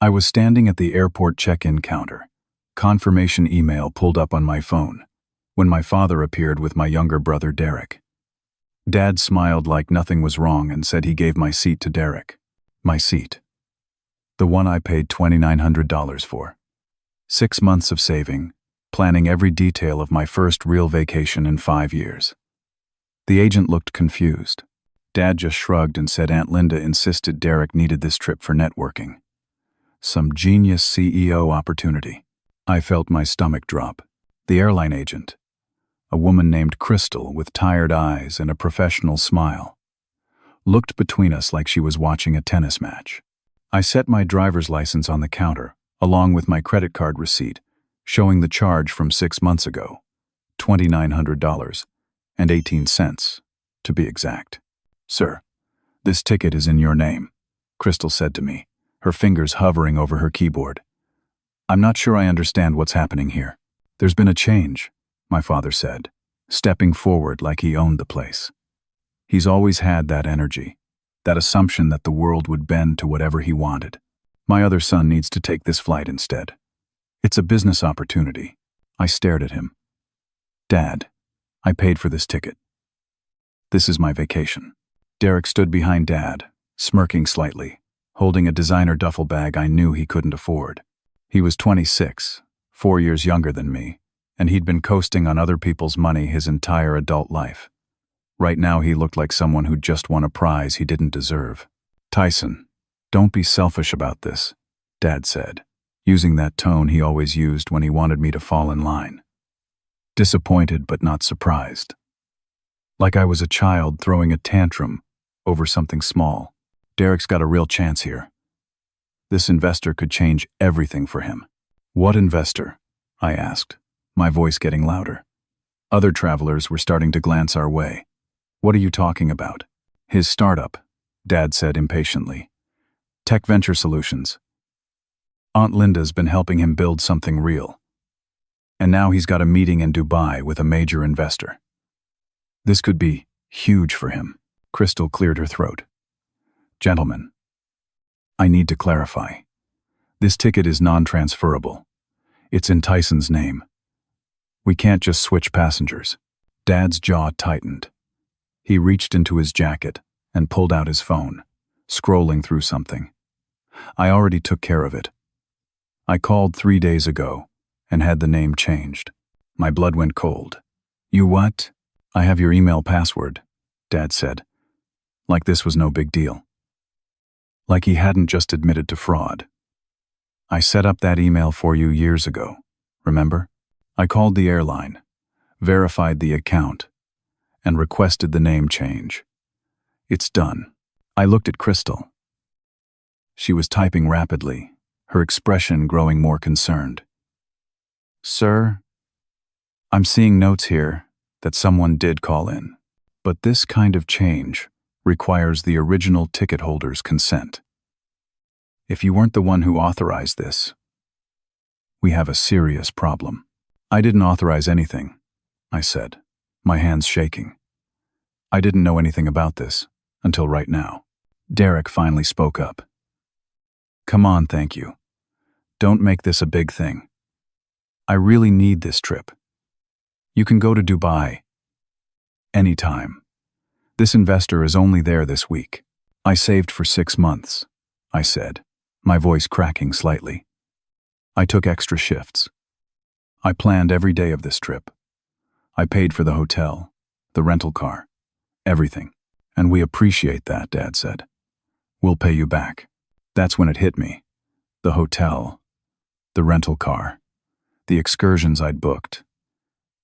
I was standing at the airport check-in counter. Confirmation email pulled up on my phone, when my father appeared with my younger brother Derek. Dad smiled like nothing was wrong and said he gave my seat to Derek. My seat. The one I paid $2,900 for. 6 months of saving, planning every detail of my first real vacation in 5 years. The agent looked confused. Dad just shrugged and said Aunt Linda insisted Derek needed this trip for networking. Some genius CEO opportunity. I felt my stomach drop. The airline agent, a woman named Crystal with tired eyes and a professional smile, looked between us like she was watching a tennis match. I set my driver's license on the counter, along with my credit card receipt, showing the charge from 6 months ago, $2,900.18, to be exact. "Sir, this ticket is in your name," Crystal said to me, her fingers hovering over her keyboard. "I'm not sure I understand what's happening here." "There's been a change," my father said, stepping forward like he owned the place. He's always had that energy, that assumption that the world would bend to whatever he wanted. "My other son needs to take this flight instead. It's a business opportunity." I stared at him. "Dad, I paid for this ticket. This is my vacation." Derek stood behind Dad, smirking slightly, holding a designer duffel bag I knew he couldn't afford. He was 26, 4 years younger than me, and he'd been coasting on other people's money his entire adult life. Right now he looked like someone who'd just won a prize he didn't deserve. "Tyson, don't be selfish about this," Dad said, using that tone he always used when he wanted me to fall in line. Disappointed but not surprised. Like I was a child throwing a tantrum over something small. "Derek's got a real chance here. This investor could change everything for him." "What investor?" I asked, my voice getting louder. Other travelers were starting to glance our way. "What are you talking about?" "His startup," Dad said impatiently. "Tech Venture Solutions. Aunt Linda's been helping him build something real. And now he's got a meeting in Dubai with a major investor. This could be huge for him." Crystal cleared her throat. "Gentlemen, I need to clarify. This ticket is non-transferable. It's in Tyson's name. We can't just switch passengers." Dad's jaw tightened. He reached into his jacket and pulled out his phone, scrolling through something. "I already took care of it. I called 3 days ago and had the name changed." My blood went cold. "You what?" "I have your email password," Dad said, like this was no big deal. Like he hadn't just admitted to fraud. "I set up that email for you years ago, remember? I called the airline, verified the account, and requested the name change. It's done." I looked at Crystal. She was typing rapidly, her expression growing more concerned. "Sir, I'm seeing notes here that someone did call in, but this kind of change requires the original ticket holder's consent. If you weren't the one who authorized this, we have a serious problem." "I didn't authorize anything," I said, my hands shaking. "I didn't know anything about this until right now." Derek finally spoke up. "Come on, thank you. Don't make this a big thing. I really need this trip. You can go to Dubai anytime. This investor is only there this week." "I saved for 6 months," I said, my voice cracking slightly. "I took extra shifts. I planned every day of this trip. I paid for the hotel, the rental car, everything. And we appreciate that," Dad said. "We'll pay you back." That's when it hit me. The hotel, the rental car, the excursions I'd booked.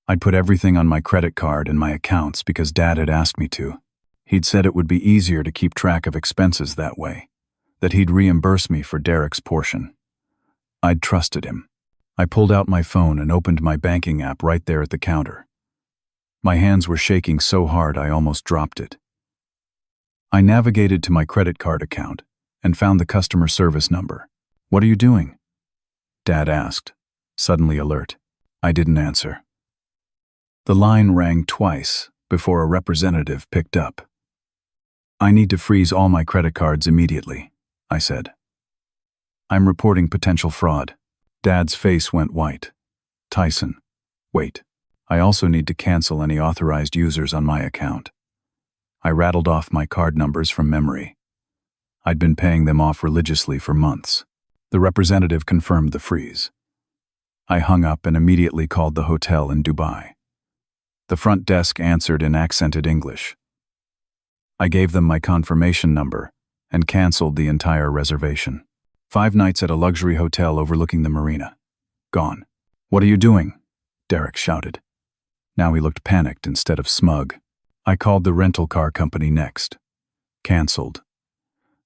I'd put everything on my credit card and my accounts because Dad had asked me to. He'd said it would be easier to keep track of expenses that way, that he'd reimburse me for Derek's portion. I'd trusted him. I pulled out my phone and opened my banking app right there at the counter. My hands were shaking so hard I almost dropped it. I navigated to my credit card account and found the customer service number. "What are you doing?" Dad asked, suddenly alert. I didn't answer. The line rang twice before a representative picked up. "I need to freeze all my credit cards immediately," I said. I'm reporting potential fraud. Dad's face went white. Tyson. Wait. I also need to cancel any authorized users on my account. I rattled off my card numbers from memory. I'd been paying them off religiously for months. The representative confirmed the freeze. I hung up and immediately called the hotel in Dubai. The front desk answered in accented English. I gave them my confirmation number and canceled the entire reservation. 5 nights at a luxury hotel overlooking the marina. Gone. What are you doing? Derek shouted. Now he looked panicked instead of smug. I called the rental car company next. Cancelled.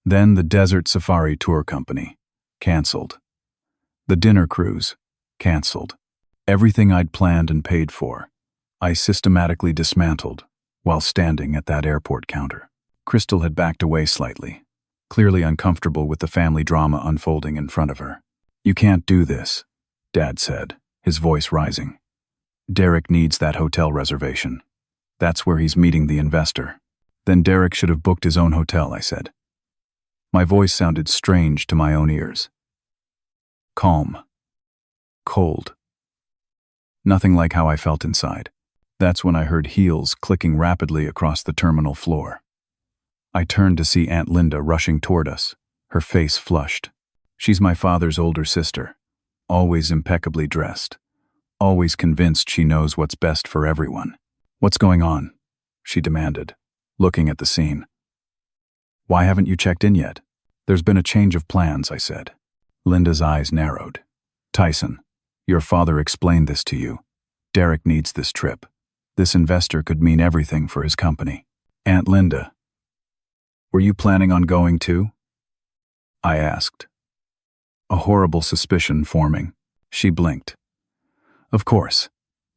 Then the Desert Safari Tour Company. Cancelled. The dinner cruise. Cancelled. Everything I'd planned and paid for, I systematically dismantled while standing at that airport counter. Crystal had backed away slightly, clearly uncomfortable with the family drama unfolding in front of her. You can't do this, Dad said, his voice rising. Derek needs that hotel reservation. That's where he's meeting the investor. Then Derek should have booked his own hotel, I said. My voice sounded strange to my own ears. Calm. Cold. Nothing like how I felt inside. That's when I heard heels clicking rapidly across the terminal floor. I turned to see Aunt Linda rushing toward us, her face flushed. She's my father's older sister, always impeccably dressed, always convinced she knows what's best for everyone. What's going on? She demanded, looking at the scene. Why haven't you checked in yet? There's been a change of plans, I said. Linda's eyes narrowed. Tyson, your father explained this to you. Derek needs this trip. This investor could mean everything for his company. Aunt Linda, were you planning on going too? I asked. A horrible suspicion forming. She blinked. Of course.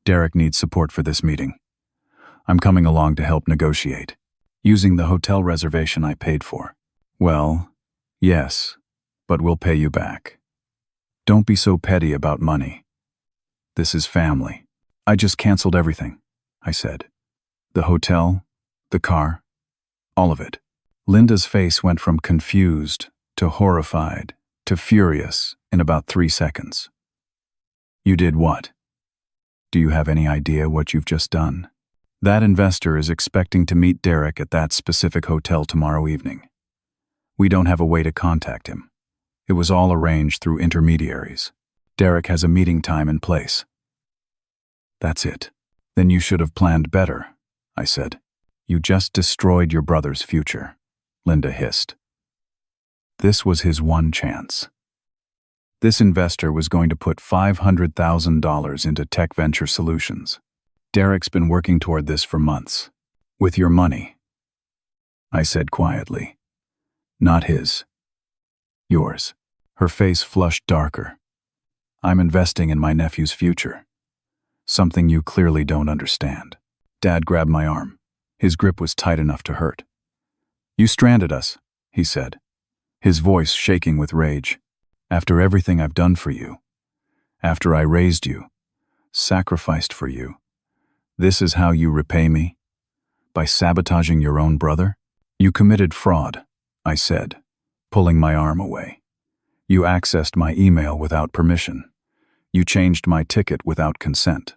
Derek needs support for this meeting. I'm coming along to help negotiate, using the hotel reservation I paid for. Well, yes, but we'll pay you back. Don't be so petty about money. This is family. I just canceled everything, I said. The hotel, the car, all of it. Linda's face went from confused to horrified to furious in about 3 seconds. You did what? Do you have any idea what you've just done? That investor is expecting to meet Derek at that specific hotel tomorrow evening. We don't have a way to contact him. It was all arranged through intermediaries. Derek has a meeting time in place. That's it. Then you should have planned better, I said. You just destroyed your brother's future, Linda hissed. This was his one chance. This investor was going to put $500,000 into Tech Venture Solutions. Derek's been working toward this for months. With your money, I said quietly. Not his. Yours. Her face flushed darker. I'm investing in my nephew's future. Something you clearly don't understand. Dad grabbed my arm. His grip was tight enough to hurt. You stranded us, he said, his voice shaking with rage. After everything I've done for you, after I raised you, sacrificed for you, this is how you repay me? By sabotaging your own brother? You committed fraud, I said, pulling my arm away. You accessed my email without permission. You changed my ticket without consent.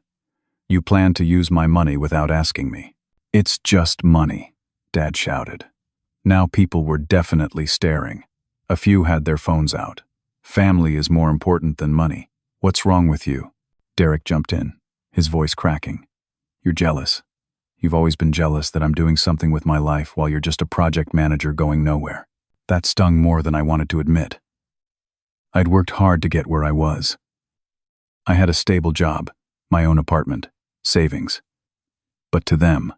You planned to use my money without asking me. It's just money, Dad shouted. Now people were definitely staring. A few had their phones out. Family is more important than money. What's wrong with you? Derek jumped in, his voice cracking. You're jealous. You've always been jealous that I'm doing something with my life while you're just a project manager going nowhere. That stung more than I wanted to admit. I'd worked hard to get where I was. I had a stable job, my own apartment, savings. But to them,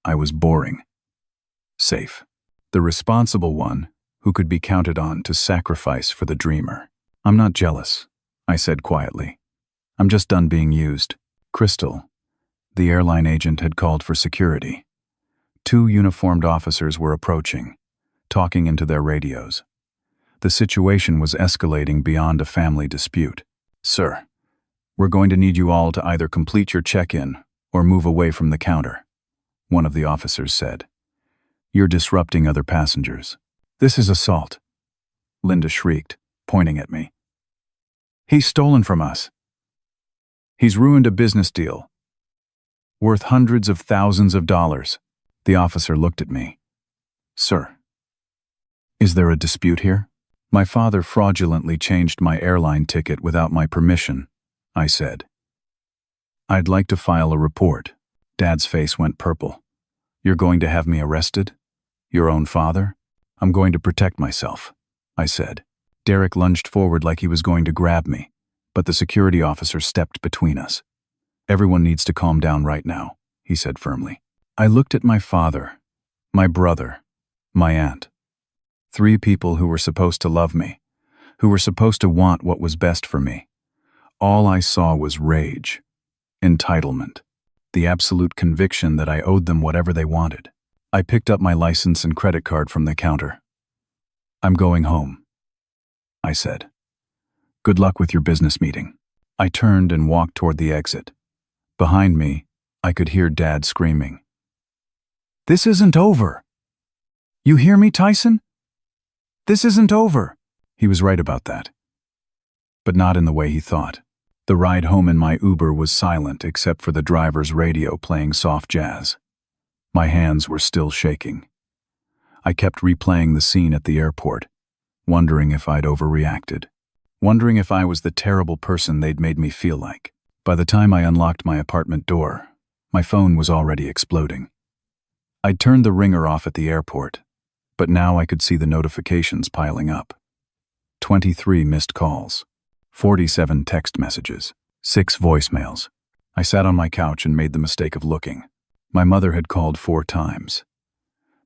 I was boring. Safe. The responsible one who could be counted on to sacrifice for the dreamer. I'm not jealous, I said quietly. I'm just done being used. Crystal, the airline agent, had called for security. 2 uniformed officers were approaching, talking into their radios. The situation was escalating beyond a family dispute. Sir, we're going to need you all to either complete your check-in or move away from the counter, one of the officers said. You're disrupting other passengers. This is assault, Linda shrieked, pointing at me. He's stolen from us. He's ruined a business deal worth hundreds of thousands of dollars. The officer looked at me. Sir, is there a dispute here? My father fraudulently changed my airline ticket without my permission, I said. I'd like to file a report. Dad's face went purple. You're going to have me arrested? Your own father? I'm going to protect myself, I said. Derek lunged forward like he was going to grab me, but the security officer stepped between us. Everyone needs to calm down right now, he said firmly. I looked at my father, my brother, my aunt. 3 people who were supposed to love me, who were supposed to want what was best for me. All I saw was rage, entitlement, the absolute conviction that I owed them whatever they wanted. I picked up my license and credit card from the counter. I'm going home, I said. Good luck with your business meeting. I turned and walked toward the exit. Behind me, I could hear Dad screaming. This isn't over. You hear me, Tyson? This isn't over. He was right about that. But not in the way he thought. The ride home in my Uber was silent except for the driver's radio playing soft jazz. My hands were still shaking. I kept replaying the scene at the airport, wondering if I'd overreacted, wondering if I was the terrible person they'd made me feel like. By the time I unlocked my apartment door, my phone was already exploding. I'd turned the ringer off at the airport, but now I could see the notifications piling up. 23 missed calls, 47 text messages, 6 voicemails. I sat on my couch and made the mistake of looking. My mother had called 4 times.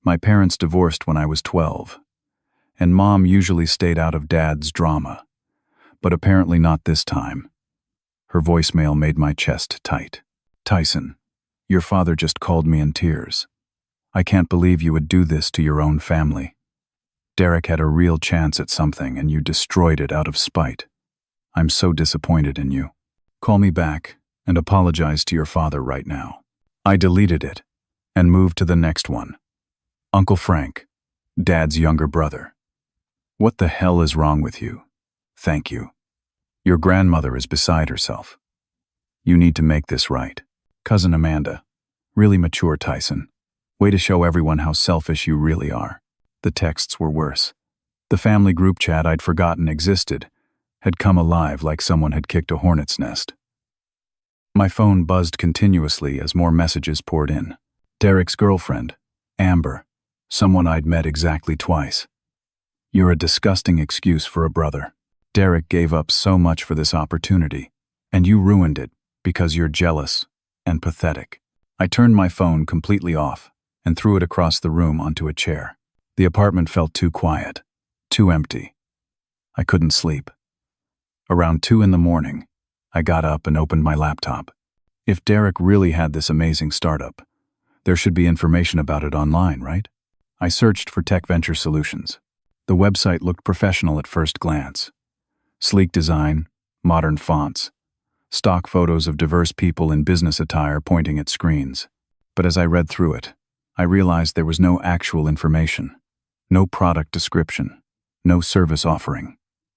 My parents divorced when I was 12, and Mom usually stayed out of Dad's drama, but apparently not this time. Her voicemail made my chest tight. Tyson, your father just called me in tears. I can't believe you would do this to your own family. Derek had a real chance at something and you destroyed it out of spite. I'm so disappointed in you. Call me back and apologize to your father right now. I deleted it and moved to the next one. Uncle Frank, Dad's younger brother. What the hell is wrong with you? Thank you. Your grandmother is beside herself. You need to make this right. Cousin Amanda. Really mature, Tyson. Way to show everyone how selfish you really are. The texts were worse. The family group chat I'd forgotten existed had come alive like someone had kicked a hornet's nest. My phone buzzed continuously as more messages poured in. Derek's girlfriend, Amber, someone I'd met exactly twice. You're a disgusting excuse for a brother. Derek gave up so much for this opportunity, and you ruined it because you're jealous and pathetic. I turned my phone completely off and threw it across the room onto a chair. The apartment felt too quiet, too empty. I couldn't sleep. Around 2 a.m, I got up and opened my laptop. If Derek really had this amazing startup, there should be information about it online, right? I searched for Tech Venture Solutions. The website looked professional at first glance. Sleek design, modern fonts, stock photos of diverse people in business attire pointing at screens. But as I read through it, I realized there was no actual information, no product description, no service offering,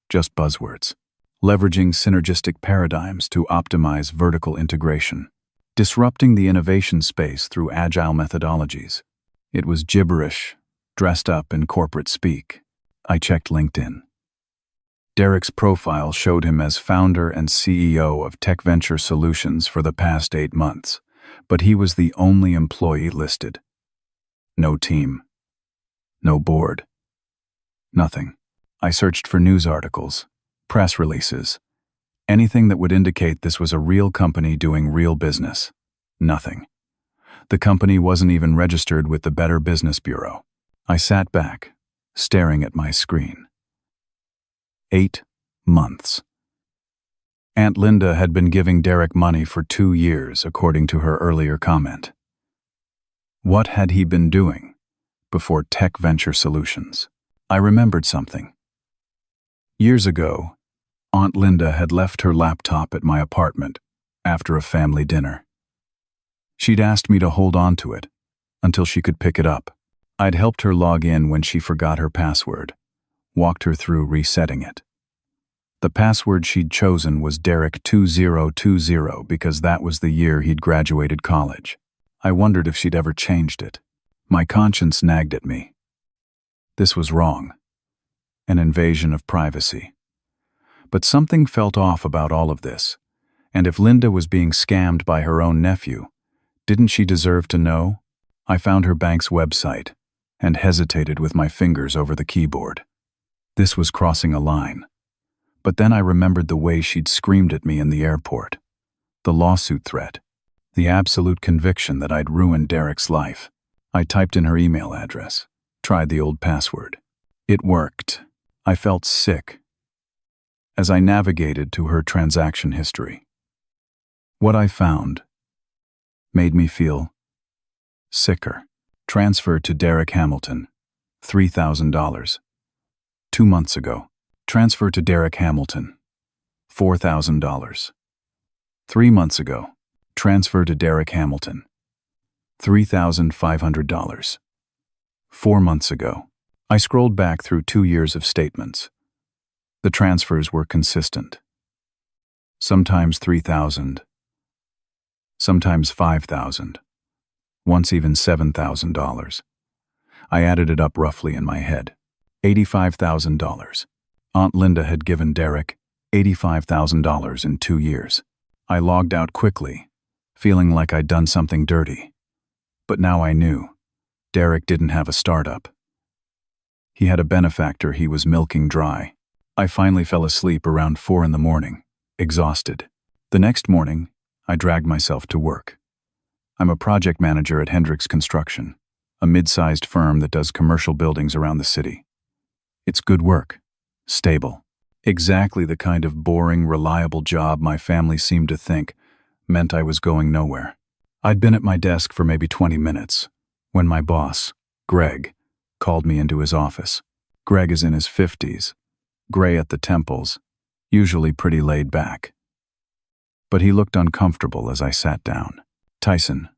just buzzwords. Leveraging synergistic paradigms to optimize vertical integration, disrupting the innovation space through agile methodologies. It was gibberish, dressed up in corporate speak. I checked LinkedIn. Derek's profile showed him as founder and CEO of Tech Venture Solutions for the past 8 months, but he was the only employee listed. No team. No board. Nothing. I searched for news articles, press releases, anything that would indicate this was a real company doing real business. Nothing. The company wasn't even registered with the Better Business Bureau. I sat back, staring at my screen. 8 months. Aunt Linda had been giving Derek money for 2 years, according to her earlier comment. What had he been doing before Tech Venture Solutions? I remembered something. Years ago, Aunt Linda had left her laptop at my apartment after a family dinner. She'd asked me to hold on to it until she could pick it up. I'd helped her log in when she forgot her password, walked her through resetting it. The password she'd chosen was Derek2020 because that was the year he'd graduated college. I wondered if she'd ever changed it. My conscience nagged at me. This was wrong. An invasion of privacy. But something felt off about all of this. And if Linda was being scammed by her own nephew, didn't she deserve to know? I found her bank's website and hesitated with my fingers over the keyboard. This was crossing a line. But then I remembered the way she'd screamed at me in the airport. The lawsuit threat. The absolute conviction that I'd ruined Derek's life. I typed in her email address. Tried the old password. It worked. I felt sick as I navigated to her transaction history. What I found made me feel sicker. Transfer to Derek Hamilton, $3,000. 2 months ago. Transfer to Derek Hamilton, $4,000. 3 months ago. Transfer to Derek Hamilton, $3,500. 4 months ago. I scrolled back through 2 years of statements. The transfers were consistent. Sometimes $3,000, sometimes $5,000, once even $7,000. I added it up roughly in my head. $85,000. Aunt Linda had given Derek $85,000 in 2 years. I logged out quickly, feeling like I'd done something dirty. But now I knew. Derek didn't have a startup. He had a benefactor he was milking dry. I finally fell asleep around 4 in the morning, exhausted. The next morning, I dragged myself to work. I'm a project manager at Hendricks Construction, a mid-sized firm that does commercial buildings around the city. It's good work, stable, exactly the kind of boring, reliable job my family seemed to think meant I was going nowhere. I'd been at my desk for maybe 20 minutes when my boss, Greg, called me into his office. Greg is in his 50s, gray at the temples, usually pretty laid back. But he looked uncomfortable as I sat down. "Tyson,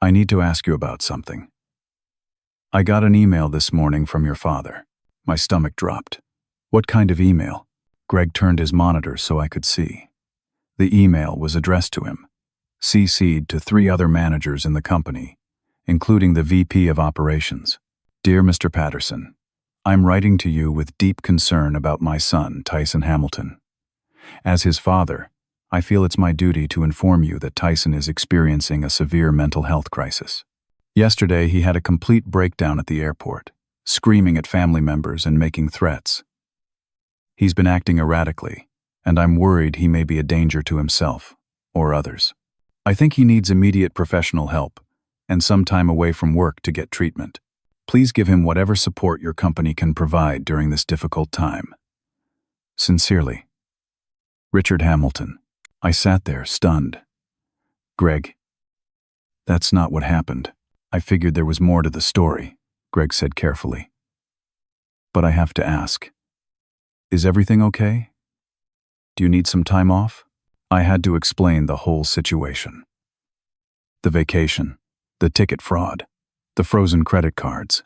I need to ask you about something. I got an email this morning from your father." My stomach dropped. "What kind of email?" Greg turned his monitor so I could see. The email was addressed to him, CC'd to 3 other managers in the company, including the VP of Operations. "Dear Mr. Patterson, I'm writing to you with deep concern about my son, Tyson Hamilton. As his father, I feel it's my duty to inform you that Tyson is experiencing a severe mental health crisis. Yesterday, he had a complete breakdown at the airport, screaming at family members and making threats. He's been acting erratically, and I'm worried he may be a danger to himself or others. I think he needs immediate professional help and some time away from work to get treatment. Please give him whatever support your company can provide during this difficult time. Sincerely, Richard Hamilton." I sat there, stunned. "Greg, that's not what happened. I figured there was more to the story," Greg said carefully. "But I have to ask, is everything okay? Do you need some time off?" I had to explain the whole situation. The vacation, the ticket fraud, the frozen credit cards.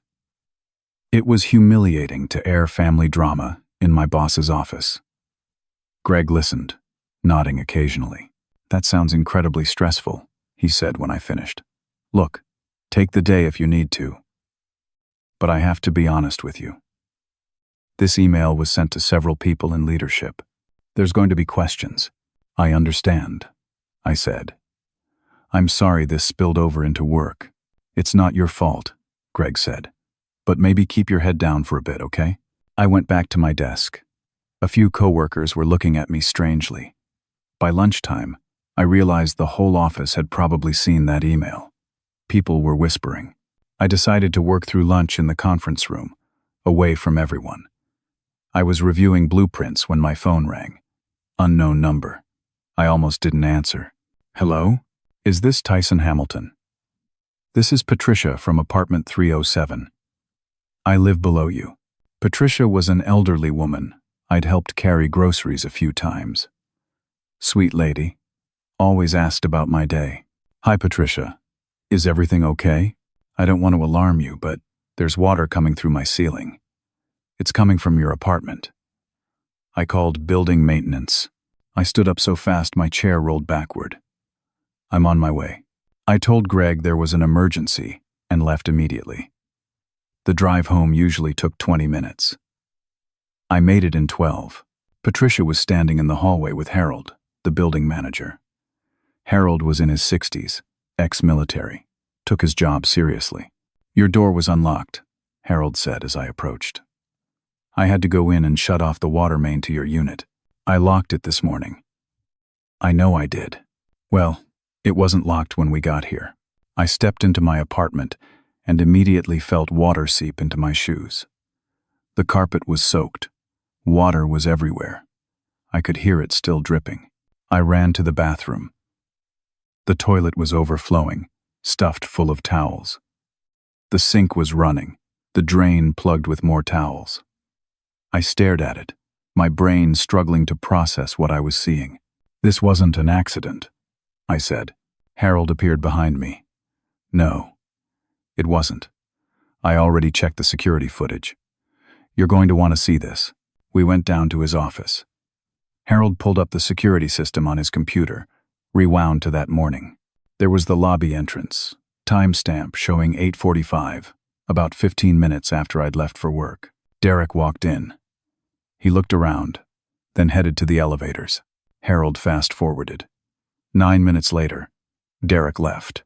It was humiliating to air family drama in my boss's office. Greg listened, nodding occasionally. "That sounds incredibly stressful," he said when I finished. "Look, take the day if you need to. But I have to be honest with you. This email was sent to several people in leadership. There's going to be questions." "I understand," I said. "I'm sorry this spilled over into work. It's not your fault," Greg said. "But maybe keep your head down for a bit, okay?" I went back to my desk. A few coworkers were looking at me strangely. By lunchtime, I realized the whole office had probably seen that email. People were whispering. I decided to work through lunch in the conference room, away from everyone. I was reviewing blueprints when my phone rang. Unknown number. I almost didn't answer. "Hello? Is this Tyson Hamilton?" "This is Patricia from apartment 307. I live below you." Patricia was an elderly woman I'd helped carry groceries a few times. Sweet lady. Always asked about my day. "Hi, Patricia. Is everything okay? I don't want to alarm you, but there's water coming through my ceiling. It's coming from your apartment." I called building maintenance. I stood up so fast my chair rolled backward. I'm on my way. I told Greg there was an emergency and left immediately. The drive home usually took 20 minutes. I made it in 12. Patricia was standing in the hallway with Harold, the building manager. Harold was in his 60s, ex-military, took his job seriously. Your door was unlocked, Harold said as I approached. I had to go in and shut off the water main to your unit. I locked it this morning. I know I did. Well, it wasn't locked when we got here. I stepped into my apartment and immediately felt water seep into my shoes. The carpet was soaked. Water was everywhere. I could hear it still dripping. I ran to the bathroom. The toilet was overflowing, stuffed full of towels. The sink was running, the drain plugged with more towels. I stared at it, my brain struggling to process what I was seeing. This wasn't an accident, I said. Harold appeared behind me. No, it wasn't. I already checked the security footage. You're going to want to see this. We went down to his office. Harold pulled up the security system on his computer, rewound to that morning. There was the lobby entrance, timestamp showing 8:45, about 15 minutes after I'd left for work. Derek walked in. He looked around, then headed to the elevators. Harold fast-forwarded. 9 minutes later, Derek left.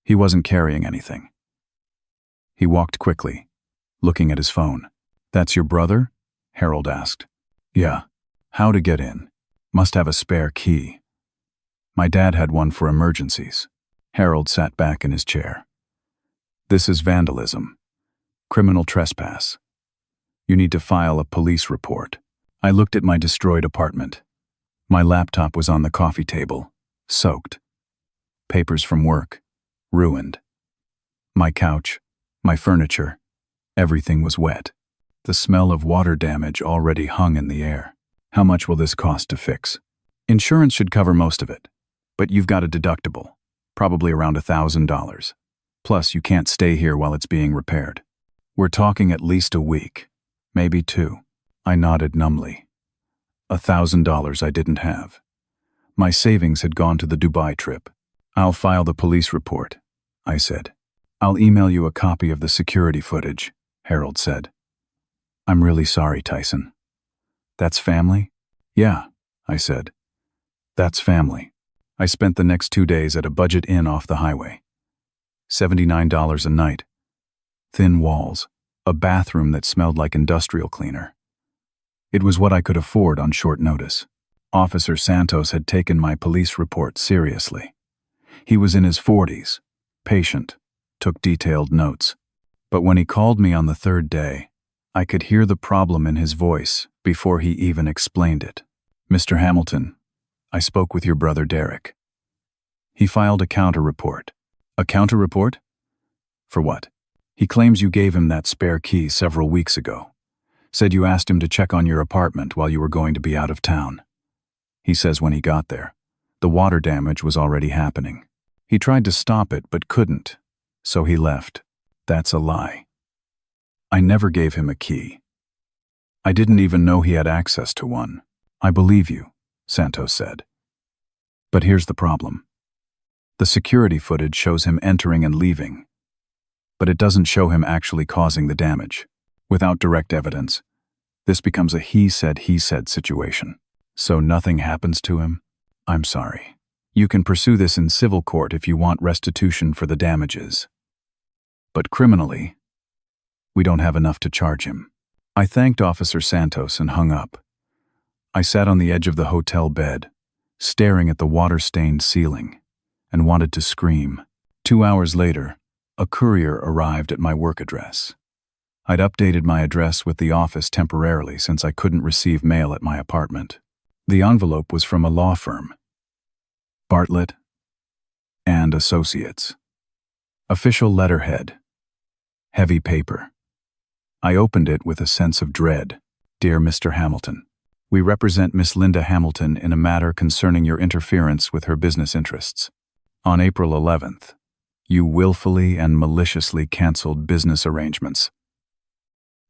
He wasn't carrying anything. He walked quickly, looking at his phone. That's your brother? Harold asked. Yeah. How to get in? Must have a spare key. My dad had one for emergencies. Harold sat back in his chair. This is vandalism. Criminal trespass. You need to file a police report. I looked at my destroyed apartment. My laptop was on the coffee table, soaked. Papers from work, ruined. My couch, my furniture, everything was wet. The smell of water damage already hung in the air. How much will this cost to fix? Insurance should cover most of it, but you've got a deductible, probably around $1,000. Plus, you can't stay here while it's being repaired. We're talking at least a week, maybe 2. I nodded numbly. $1,000 I didn't have. My savings had gone to the Dubai trip. I'll file the police report, I said. I'll email you a copy of the security footage, Harold said. I'm really sorry, Tyson. That's family? Yeah, I said. That's family. I spent the next 2 days at a budget inn off the highway. $79 a night. Thin walls, a bathroom that smelled like industrial cleaner. It was what I could afford on short notice. Officer Santos had taken my police report seriously. He was in his 40s, patient, took detailed notes. But when he called me on the 3rd day, I could hear the problem in his voice before he even explained it. Mr. Hamilton, I spoke with your brother Derek. He filed a counter-report. A counter-report? For what? He claims you gave him that spare key several weeks ago. Said you asked him to check on your apartment while you were going to be out of town. He says when he got there, the water damage was already happening. He tried to stop it but couldn't, so he left. That's a lie. I never gave him a key. I didn't even know he had access to one. I believe you, Santos said. But here's the problem. The security footage shows him entering and leaving, but it doesn't show him actually causing the damage. Without direct evidence, this becomes a he said situation. So nothing happens to him? I'm sorry. You can pursue this in civil court if you want restitution for the damages. But criminally, we don't have enough to charge him. I thanked Officer Santos and hung up. I sat on the edge of the hotel bed, staring at the water-stained ceiling, and wanted to scream. 2 hours later, a courier arrived at my work address. I'd updated my address with the office temporarily since I couldn't receive mail at my apartment. The envelope was from a law firm, Bartlett and Associates. Official letterhead. Heavy paper. I opened it with a sense of dread. Dear Mr. Hamilton, we represent Miss Linda Hamilton in a matter concerning your interference with her business interests. On April 11th, you willfully and maliciously canceled business arrangements.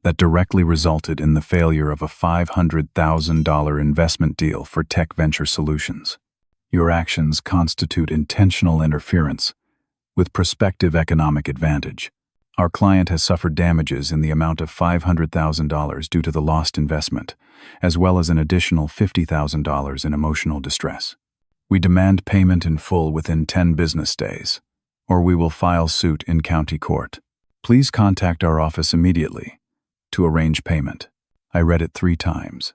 that directly resulted in the failure of a $500,000 investment deal for Tech Venture Solutions. Your actions constitute intentional interference with prospective economic advantage. Our client has suffered damages in the amount of $500,000 due to the lost investment, as well as an additional $50,000 in emotional distress. We demand payment in full within 10 business days, or we will file suit in county court. Please contact our office immediately to arrange payment. I read it 3 times.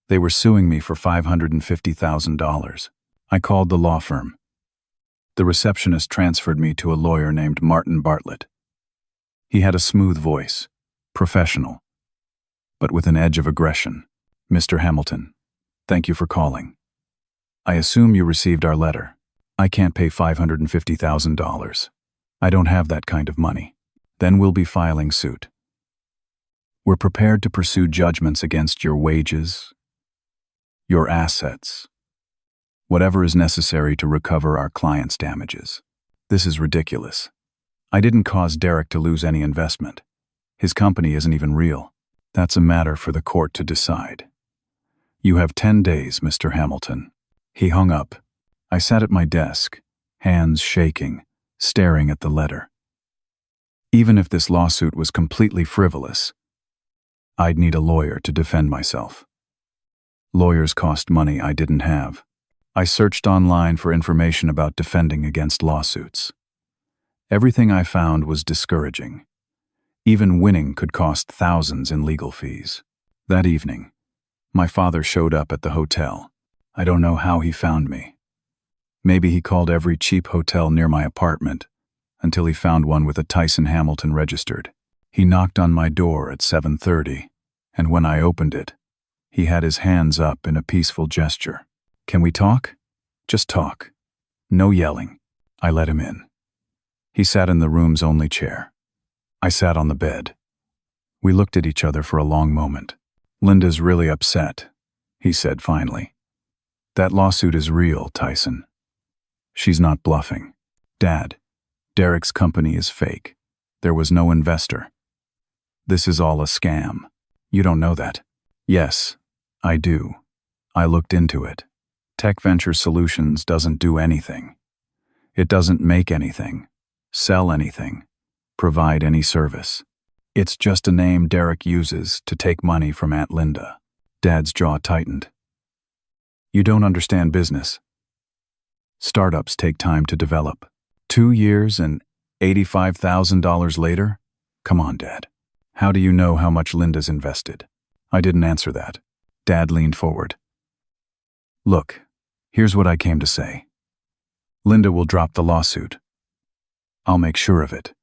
They were suing me for $550,000. I called the law firm. The receptionist transferred me to a lawyer named Martin Bartlett. He had a smooth voice, professional, but with an edge of aggression. Mr. Hamilton, thank you for calling. I assume you received our letter. I can't pay $550,000. I don't have that kind of money. Then we'll be filing suit. We're prepared to pursue judgments against your wages, your assets, whatever is necessary to recover our client's damages. This is ridiculous. I didn't cause Derek to lose any investment. His company isn't even real. That's a matter for the court to decide. You have 10 days, Mr. Hamilton. He hung up. I sat at my desk, hands shaking, staring at the letter. Even if this lawsuit was completely frivolous, I'd need a lawyer to defend myself. Lawyers cost money I didn't have. I searched online for information about defending against lawsuits. Everything I found was discouraging. Even winning could cost thousands in legal fees. That evening, my father showed up at the hotel. I don't know how he found me. Maybe he called every cheap hotel near my apartment until he found one with a Tyson Hamilton registered. He knocked on my door at 7:30, and when I opened it, he had his hands up in a peaceful gesture. Can we talk? Just talk. No yelling. I let him in. He sat in the room's only chair. I sat on the bed. We looked at each other for a long moment. Linda's really upset, he said finally. That lawsuit is real, Tyson. She's not bluffing. Dad, Derek's company is fake. There was no investor. This is all a scam. You don't know that? Yes, I do. I looked into it. Tech Venture Solutions doesn't do anything. It doesn't make anything, sell anything, provide any service. It's just a name Derek uses to take money from Aunt Linda. Dad's jaw tightened. You don't understand business. Startups take time to develop. 2 years and $85,000 later? Come on, Dad. How do you know how much Linda's invested? I didn't answer that. Dad leaned forward. Look, here's what I came to say. Linda will drop the lawsuit. I'll make sure of it.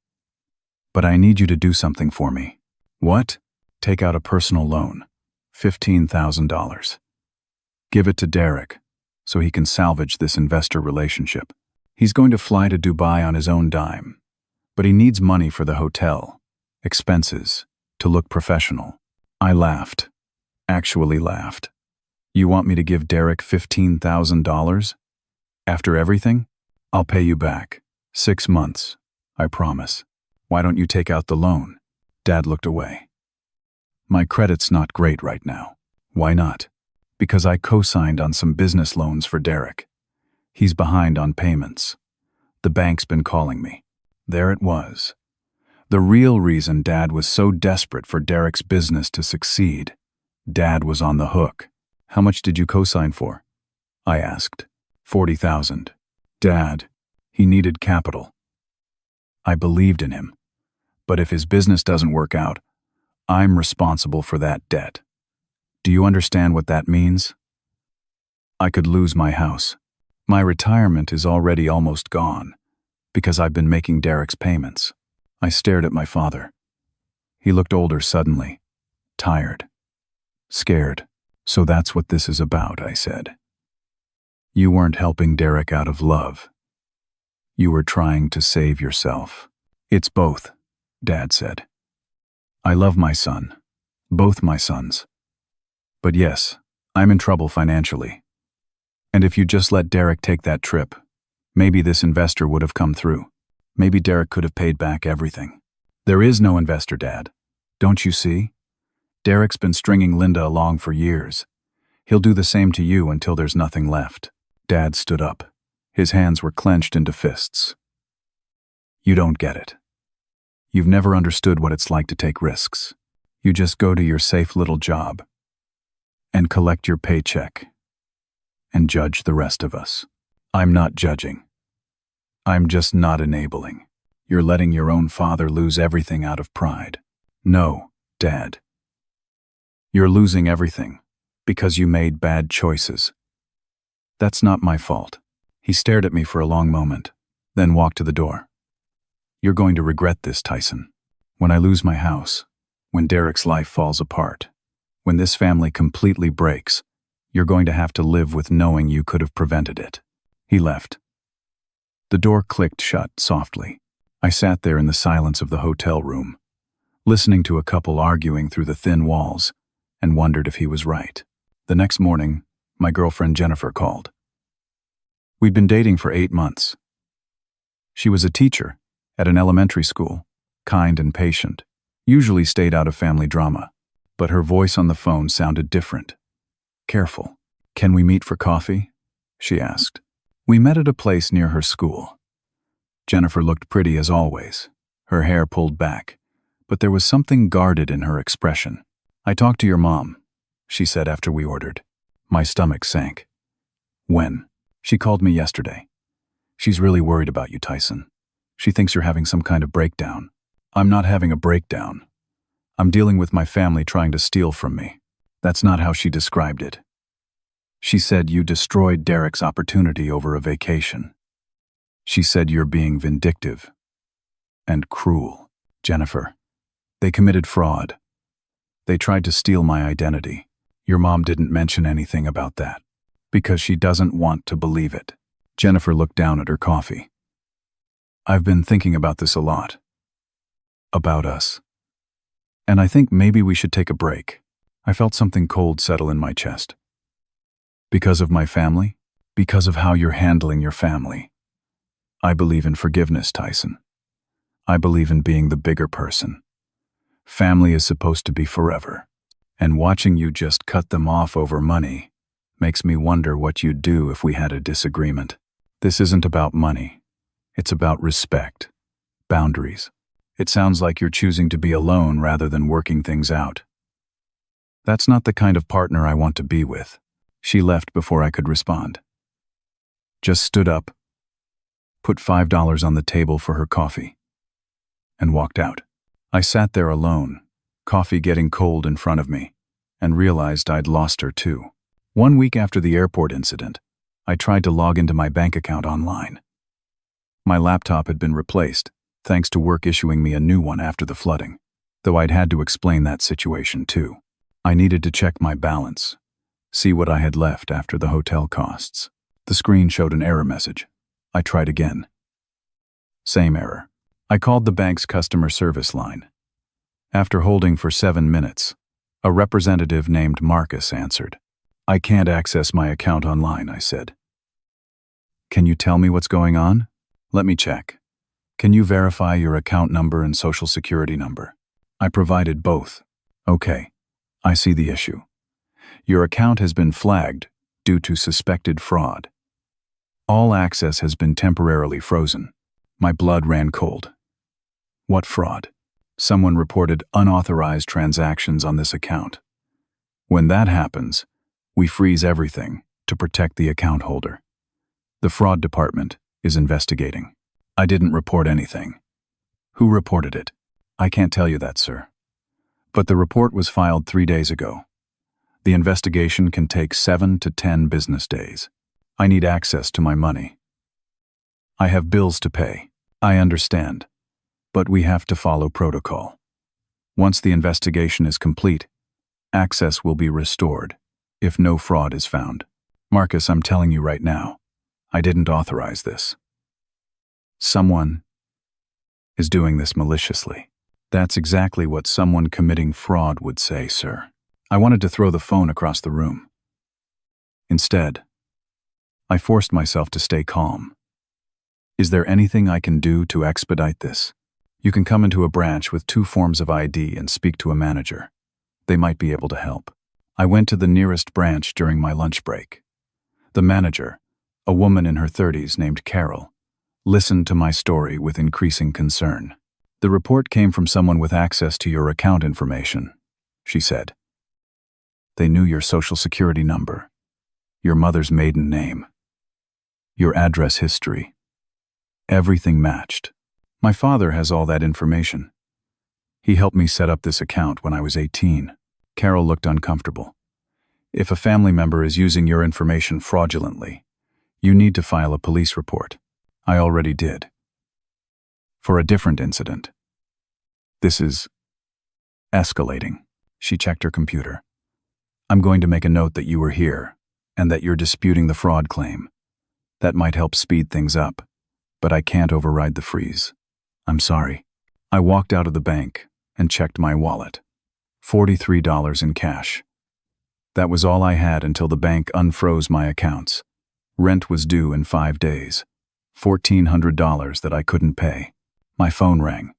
But I need you to do something for me. What? Take out a personal loan. $15,000. Give it to Derek so he can salvage this investor relationship. He's going to fly to Dubai on his own dime, but he needs money for the hotel, expenses, to look professional. I laughed. Actually laughed. You want me to give Derek $15,000? After everything? I'll pay you back. 6 months, I promise. Why don't you take out the loan? Dad looked away. My credit's not great right now. Why not? Because I co-signed on some business loans for Derek. He's behind on payments. The bank's been calling me. There it was. The real reason Dad was so desperate for Derek's business to succeed. Dad was on the hook. How much did you co-sign for? I asked. $40,000. Dad, he needed capital. I believed in him. But if his business doesn't work out, I'm responsible for that debt. Do you understand what that means? I could lose my house. My retirement is already almost gone because I've been making Derek's payments. I stared at my father. He looked older suddenly, tired, scared. So that's what this is about, I said. You weren't helping Derek out of love. You were trying to save yourself. It's both, Dad said. I love my son, both my sons. But yes, I'm in trouble financially. And if you just let Derek take that trip, maybe this investor would have come through. Maybe Derek could have paid back everything. There is no investor, Dad. Don't you see? Derek's been stringing Linda along for years. He'll do the same to you until there's nothing left. Dad stood up. His hands were clenched into fists. You don't get it. You've never understood what it's like to take risks. You just go to your safe little job and collect your paycheck and judge the rest of us. I'm not judging. I'm just not enabling. You're letting your own father lose everything out of pride. No, Dad. You're losing everything because you made bad choices. That's not my fault. He stared at me for a long moment, then walked to the door. You're going to regret this, Tyson. When I lose my house, when Derek's life falls apart, when this family completely breaks, you're going to have to live with knowing you could have prevented it. He left. The door clicked shut softly. I sat there in the silence of the hotel room, listening to a couple arguing through the thin walls, and wondered if he was right. The next morning, my girlfriend Jennifer called. We'd been dating for 8 months. She was a teacher at an elementary school, kind and patient, usually stayed out of family drama, but her voice on the phone sounded different. Careful. Can we meet for coffee? She asked. We met at a place near her school. Jennifer looked pretty as always, her hair pulled back, but there was something guarded in her expression. I talked to your mom, she said after we ordered. My stomach sank. When? She called me yesterday. She's really worried about you, Tyson. She thinks you're having some kind of breakdown. I'm not having a breakdown. I'm dealing with my family trying to steal from me. That's not how she described it. She said you destroyed Derek's opportunity over a vacation. She said you're being vindictive and cruel. Jennifer, they committed fraud. They tried to steal my identity. Your mom didn't mention anything about that because she doesn't want to believe it. Jennifer looked down at her coffee. I've been thinking about this a lot. About us. And I think maybe we should take a break. I felt something cold settle in my chest. Because of my family? Because of how you're handling your family. I believe in forgiveness, Tyson. I believe in being the bigger person. Family is supposed to be forever. And watching you just cut them off over money makes me wonder what you'd do if we had a disagreement. This isn't about money. It's about respect, boundaries. It sounds like you're choosing to be alone rather than working things out. That's not the kind of partner I want to be with. She left before I could respond. Just stood up, put $5 on the table for her coffee, and walked out. I sat there alone, coffee getting cold in front of me, and realized I'd lost her too. 1 week after the airport incident, I tried to log into my bank account online. My laptop had been replaced, thanks to work issuing me a new one after the flooding, though I'd had to explain that situation too. I needed to check my balance, see what I had left after the hotel costs. The screen showed an error message. I tried again. Same error. I called the bank's customer service line. After holding for 7 minutes, a representative named Marcus answered. I can't access my account online, I said. Can you tell me what's going on? Let me check. Can you verify your account number and social security number? I provided both. Okay, I see the issue. Your account has been flagged due to suspected fraud. All access has been temporarily frozen. My blood ran cold. What fraud? Someone reported unauthorized transactions on this account. When that happens, we freeze everything to protect the account holder. The fraud department is investigating. I didn't report anything. Who reported it? I can't tell you that, sir. But the report was filed 3 days ago. The investigation can take 7 to 10 business days. I need access to my money. I have bills to pay. I understand. But we have to follow protocol. Once the investigation is complete, access will be restored if no fraud is found. Marcus, I'm telling you right now, I didn't authorize this. Someone is doing this maliciously. That's exactly what someone committing fraud would say, sir. I wanted to throw the phone across the room. Instead, I forced myself to stay calm. Is there anything I can do to expedite this? You can come into a branch with 2 forms of ID and speak to a manager. They might be able to help. I went to the nearest branch during my lunch break. The manager, a woman in her 30s named Carol, listened to my story with increasing concern. The report came from someone with access to your account information, she said. They knew your social security number, your mother's maiden name, your address history. Everything matched. My father has all that information. He helped me set up this account when I was 18. Carol looked uncomfortable. If a family member is using your information fraudulently, you need to file a police report. I already did. For a different incident. This is escalating. She checked her computer. I'm going to make a note that you were here and that you're disputing the fraud claim. That might help speed things up, but I can't override the freeze. I'm sorry. I walked out of the bank and checked my wallet. $43 in cash. That was all I had until the bank unfroze my accounts. Rent was due in 5 days. $1,400 that I couldn't pay. My phone rang.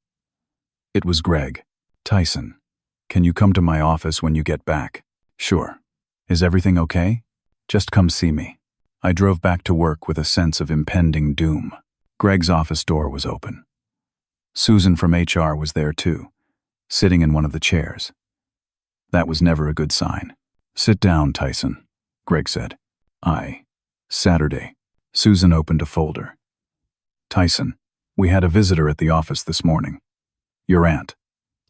It was Greg. Tyson, can you come to my office when you get back? Sure. Is everything okay? Just come see me. I drove back to work with a sense of impending doom. Greg's office door was open. Susan from HR was there too, sitting in one of the chairs. That was never a good sign. Sit down, Tyson, Greg said. Saturday. Susan opened a folder. Tyson, we had a visitor at the office this morning. Your aunt,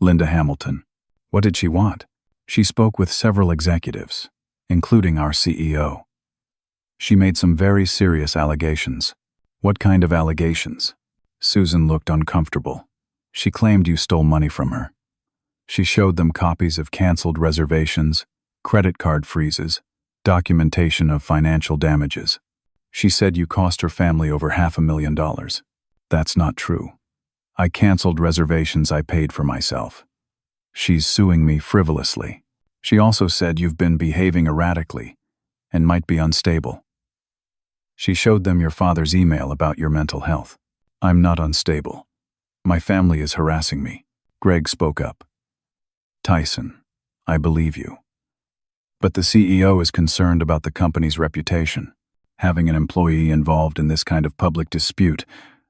Linda Hamilton. What did she want? She spoke with several executives, including our CEO. She made some very serious allegations. What kind of allegations? Susan looked uncomfortable. She claimed you stole money from her. She showed them copies of canceled reservations, credit card freezes, documentation of financial damages. She said you cost her family over $500,000. That's not true. I canceled reservations I paid for myself. She's suing me frivolously. She also said you've been behaving erratically and might be unstable. She showed them your father's email about your mental health. I'm not unstable. My family is harassing me. Greg spoke up. Tyson, I believe you. But the CEO is concerned about the company's reputation. Having an employee involved in this kind of public dispute,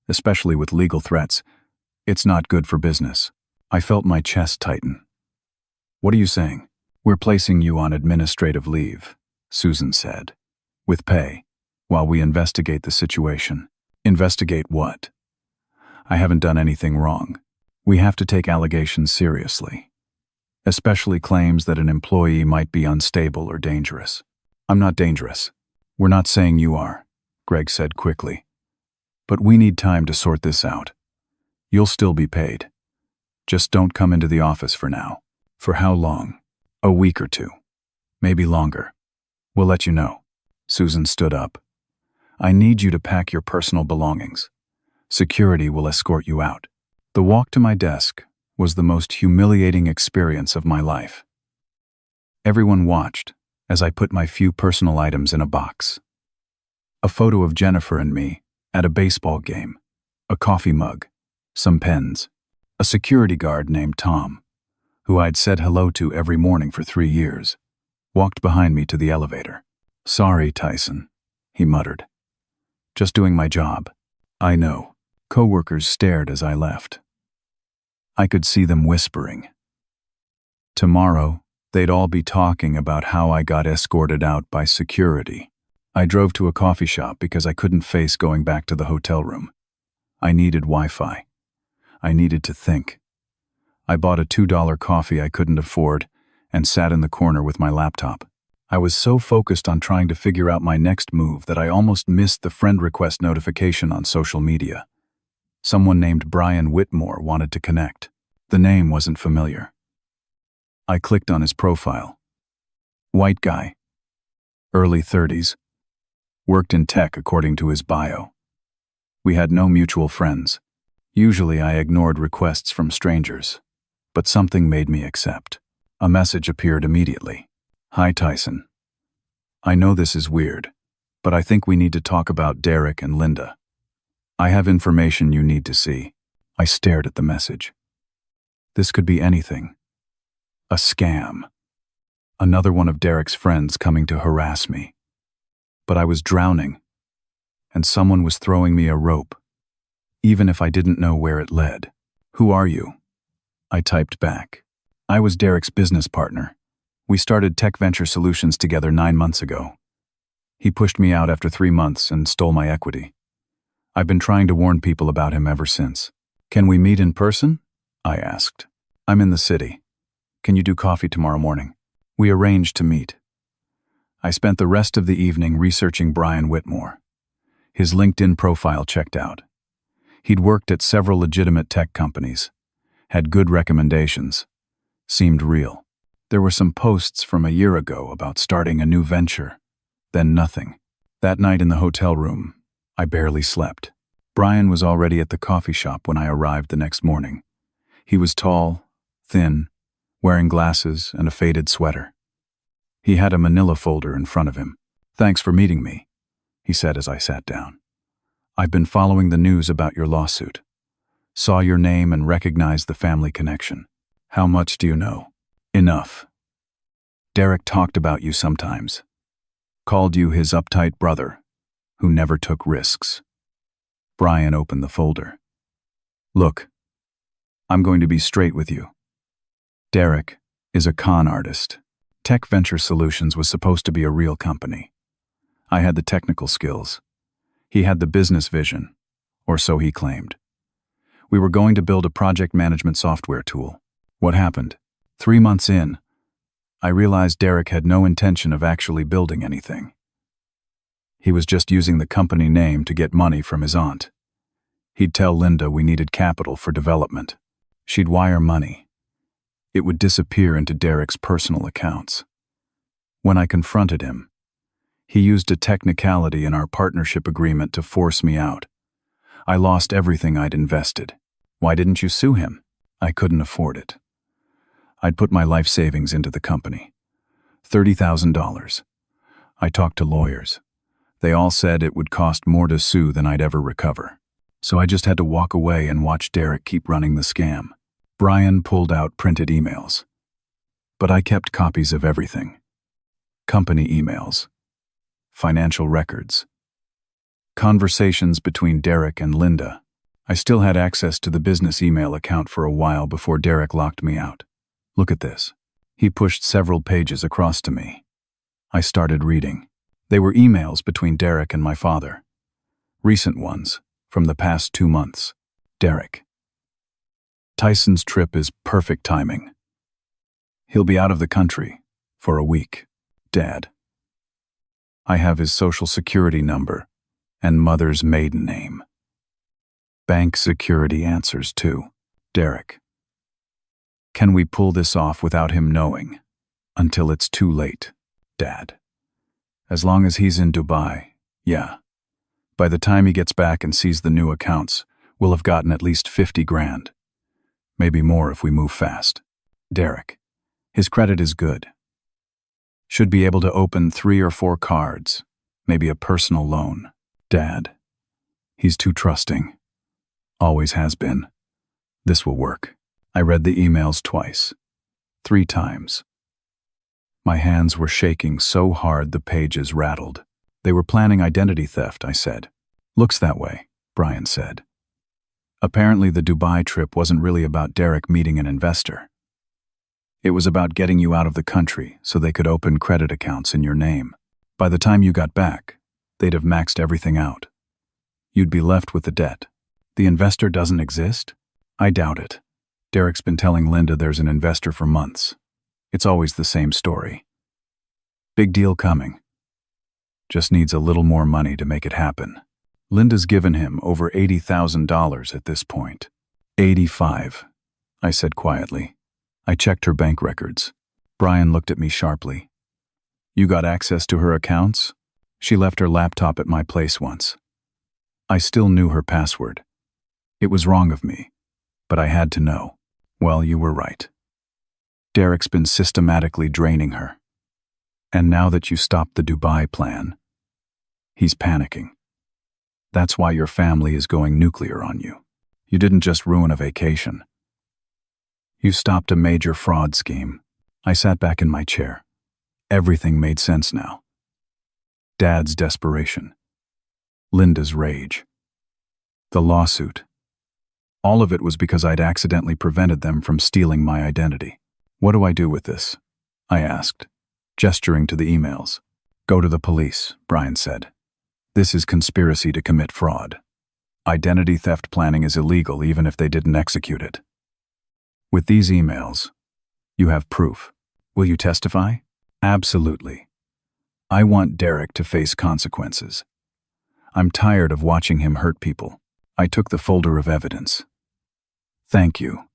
especially with legal threats, it's not good for business. I felt my chest tighten. What are you saying? We're placing you on administrative leave, Susan said, with pay, while we investigate the situation. Investigate what? I haven't done anything wrong. We have to take allegations seriously, especially claims that an employee might be unstable or dangerous. I'm not dangerous. We're not saying you are, Greg said quickly. But we need time to sort this out. You'll still be paid. Just don't come into the office for now. For how long? A week or 2. Maybe longer. We'll let you know. Susan stood up. I need you to pack your personal belongings. Security will escort you out. The walk to my desk was the most humiliating experience of my life. Everyone watched as I put my few personal items in a box. A photo of Jennifer and me at a baseball game, a coffee mug, some pens, a security guard named Tom, who I'd said hello to every morning for 3 years, walked behind me to the elevator. Sorry, Tyson, he muttered. Just doing my job. I know. Coworkers stared as I left. I could see them whispering. Tomorrow, they'd all be talking about how I got escorted out by security. I drove to a coffee shop because I couldn't face going back to the hotel room. I needed Wi-Fi. I needed to think. I bought a $2 coffee I couldn't afford and sat in the corner with my laptop. I was so focused on trying to figure out my next move that I almost missed the friend request notification on social media. Someone named Brian Whitmore wanted to connect. The name wasn't familiar. I clicked on his profile. White guy. Early 30s. Worked in tech according to his bio. We had no mutual friends. Usually I ignored requests from strangers, but something made me accept. A message appeared immediately. Hi, Tyson. I know this is weird, but I think we need to talk about Derek and Linda. I have information you need to see. I stared at the message. This could be anything. A scam. Another one of Derek's friends coming to harass me. But I was drowning, and someone was throwing me a rope, even if I didn't know where it led. "Who are you?" I typed back. I was Derek's business partner. We started Tech Venture Solutions together 9 months ago. He pushed me out after 3 months and stole my equity. I've been trying to warn people about him ever since. "Can we meet in person?" I asked. "I'm in the city. Can you do coffee tomorrow morning?" We arranged to meet. I spent the rest of the evening researching Brian Whitmore. His LinkedIn profile checked out. He'd worked at several legitimate tech companies, had good recommendations, seemed real. There were some posts from a year ago about starting a new venture, then nothing. That night in the hotel room, I barely slept. Brian was already at the coffee shop when I arrived the next morning. He was tall, thin, wearing glasses and a faded sweater. He had a manila folder in front of him. "Thanks for meeting me," he said as I sat down. "I've been following the news about your lawsuit. Saw your name and recognized the family connection. How much do you know?" "Enough. Derek talked about you sometimes. Called you his uptight brother, who never took risks." Brian opened the folder. "Look, I'm going to be straight with you. Derek is a con artist. Tech Venture Solutions was supposed to be a real company. I had the technical skills. He had the business vision, or so he claimed. We were going to build a project management software tool. What happened? 3 months in, I realized Derek had no intention of actually building anything. He was just using the company name to get money from his aunt. He'd tell Linda we needed capital for development. She'd wire money. It would disappear into Derek's personal accounts. When I confronted him, he used a technicality in our partnership agreement to force me out. I lost everything I'd invested. "Why didn't you sue him?" "I couldn't afford it. I'd put my life savings into the company. $30,000. I talked to lawyers. They all said it would cost more to sue than I'd ever recover. So I just had to walk away and watch Derek keep running the scam." Brian pulled out printed emails. But I kept copies of everything. Company emails, financial records, conversations between Derek and Linda. I still had access to the business email account for a while before Derek locked me out. "Look at this." He pushed several pages across to me. I started reading. They were emails between Derek and my father. Recent ones, from the past 2 months. Derek: "Tyson's trip is perfect timing. He'll be out of the country for a week. Dad: I have his social security number and mother's maiden name. Bank security answers too. Derek: Can we pull this off without him knowing? Until it's too late, Dad. As long as he's in Dubai, yeah. By the time he gets back and sees the new accounts, we'll have gotten at least 50 grand. Maybe more if we move fast. Derek: His credit is good. Should be able to open 3 or 4 cards, maybe a personal loan. Dad: He's too trusting. Always has been. This will work. I read the emails twice. 3 times. My hands were shaking so hard the pages rattled. They were planning identity theft, I said. Looks that way, Brian said. Apparently the Dubai trip wasn't really about Derek meeting an investor. It was about getting you out of the country so they could open credit accounts in your name. By the time you got back, they'd have maxed everything out. You'd be left with the debt. The investor doesn't exist? I doubt it. Derek's been telling Linda there's an investor for months. It's always the same story. Big deal coming. Just needs a little more money to make it happen. Linda's given him over $80,000 at this point. 85, I said quietly. I checked her bank records. Brian looked at me sharply. You got access to her accounts? She left her laptop at my place once. I still knew her password. It was wrong of me, but I had to know. Well, you were right. Derek's been systematically draining her. And now that you stopped the Dubai plan, he's panicking. That's why your family is going nuclear on you. You didn't just ruin a vacation. You stopped a major fraud scheme. I sat back in my chair. Everything made sense now. Dad's desperation. Linda's rage. The lawsuit. All of it was because I'd accidentally prevented them from stealing my identity. What do I do with this? I asked, gesturing to the emails. Go to the police, Brian said. This is conspiracy to commit fraud. Identity theft planning is illegal even if they didn't execute it. With these emails, you have proof. Will you testify? Absolutely. I want Derek to face consequences. I'm tired of watching him hurt people. I took the folder of evidence. Thank you.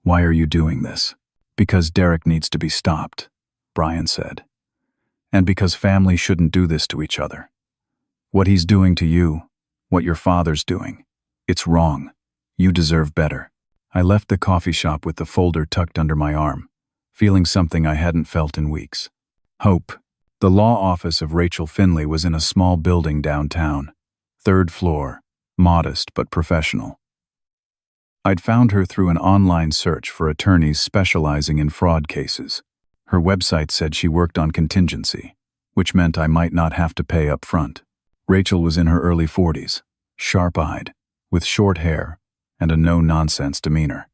Why are you doing this? Because Derek needs to be stopped, Brian said. And because families shouldn't do this to each other. What he's doing to you, what your father's doing, it's wrong. You deserve better. I left the coffee shop with the folder tucked under my arm, feeling something I hadn't felt in weeks. Hope. The law office of Rachel Finley was in a small building downtown, 3rd floor, modest but professional. I'd found her through an online search for attorneys specializing in fraud cases. Her website said she worked on contingency, which meant I might not have to pay up front. Rachel was in her early 40s, sharp-eyed, with short hair and a no-nonsense demeanor.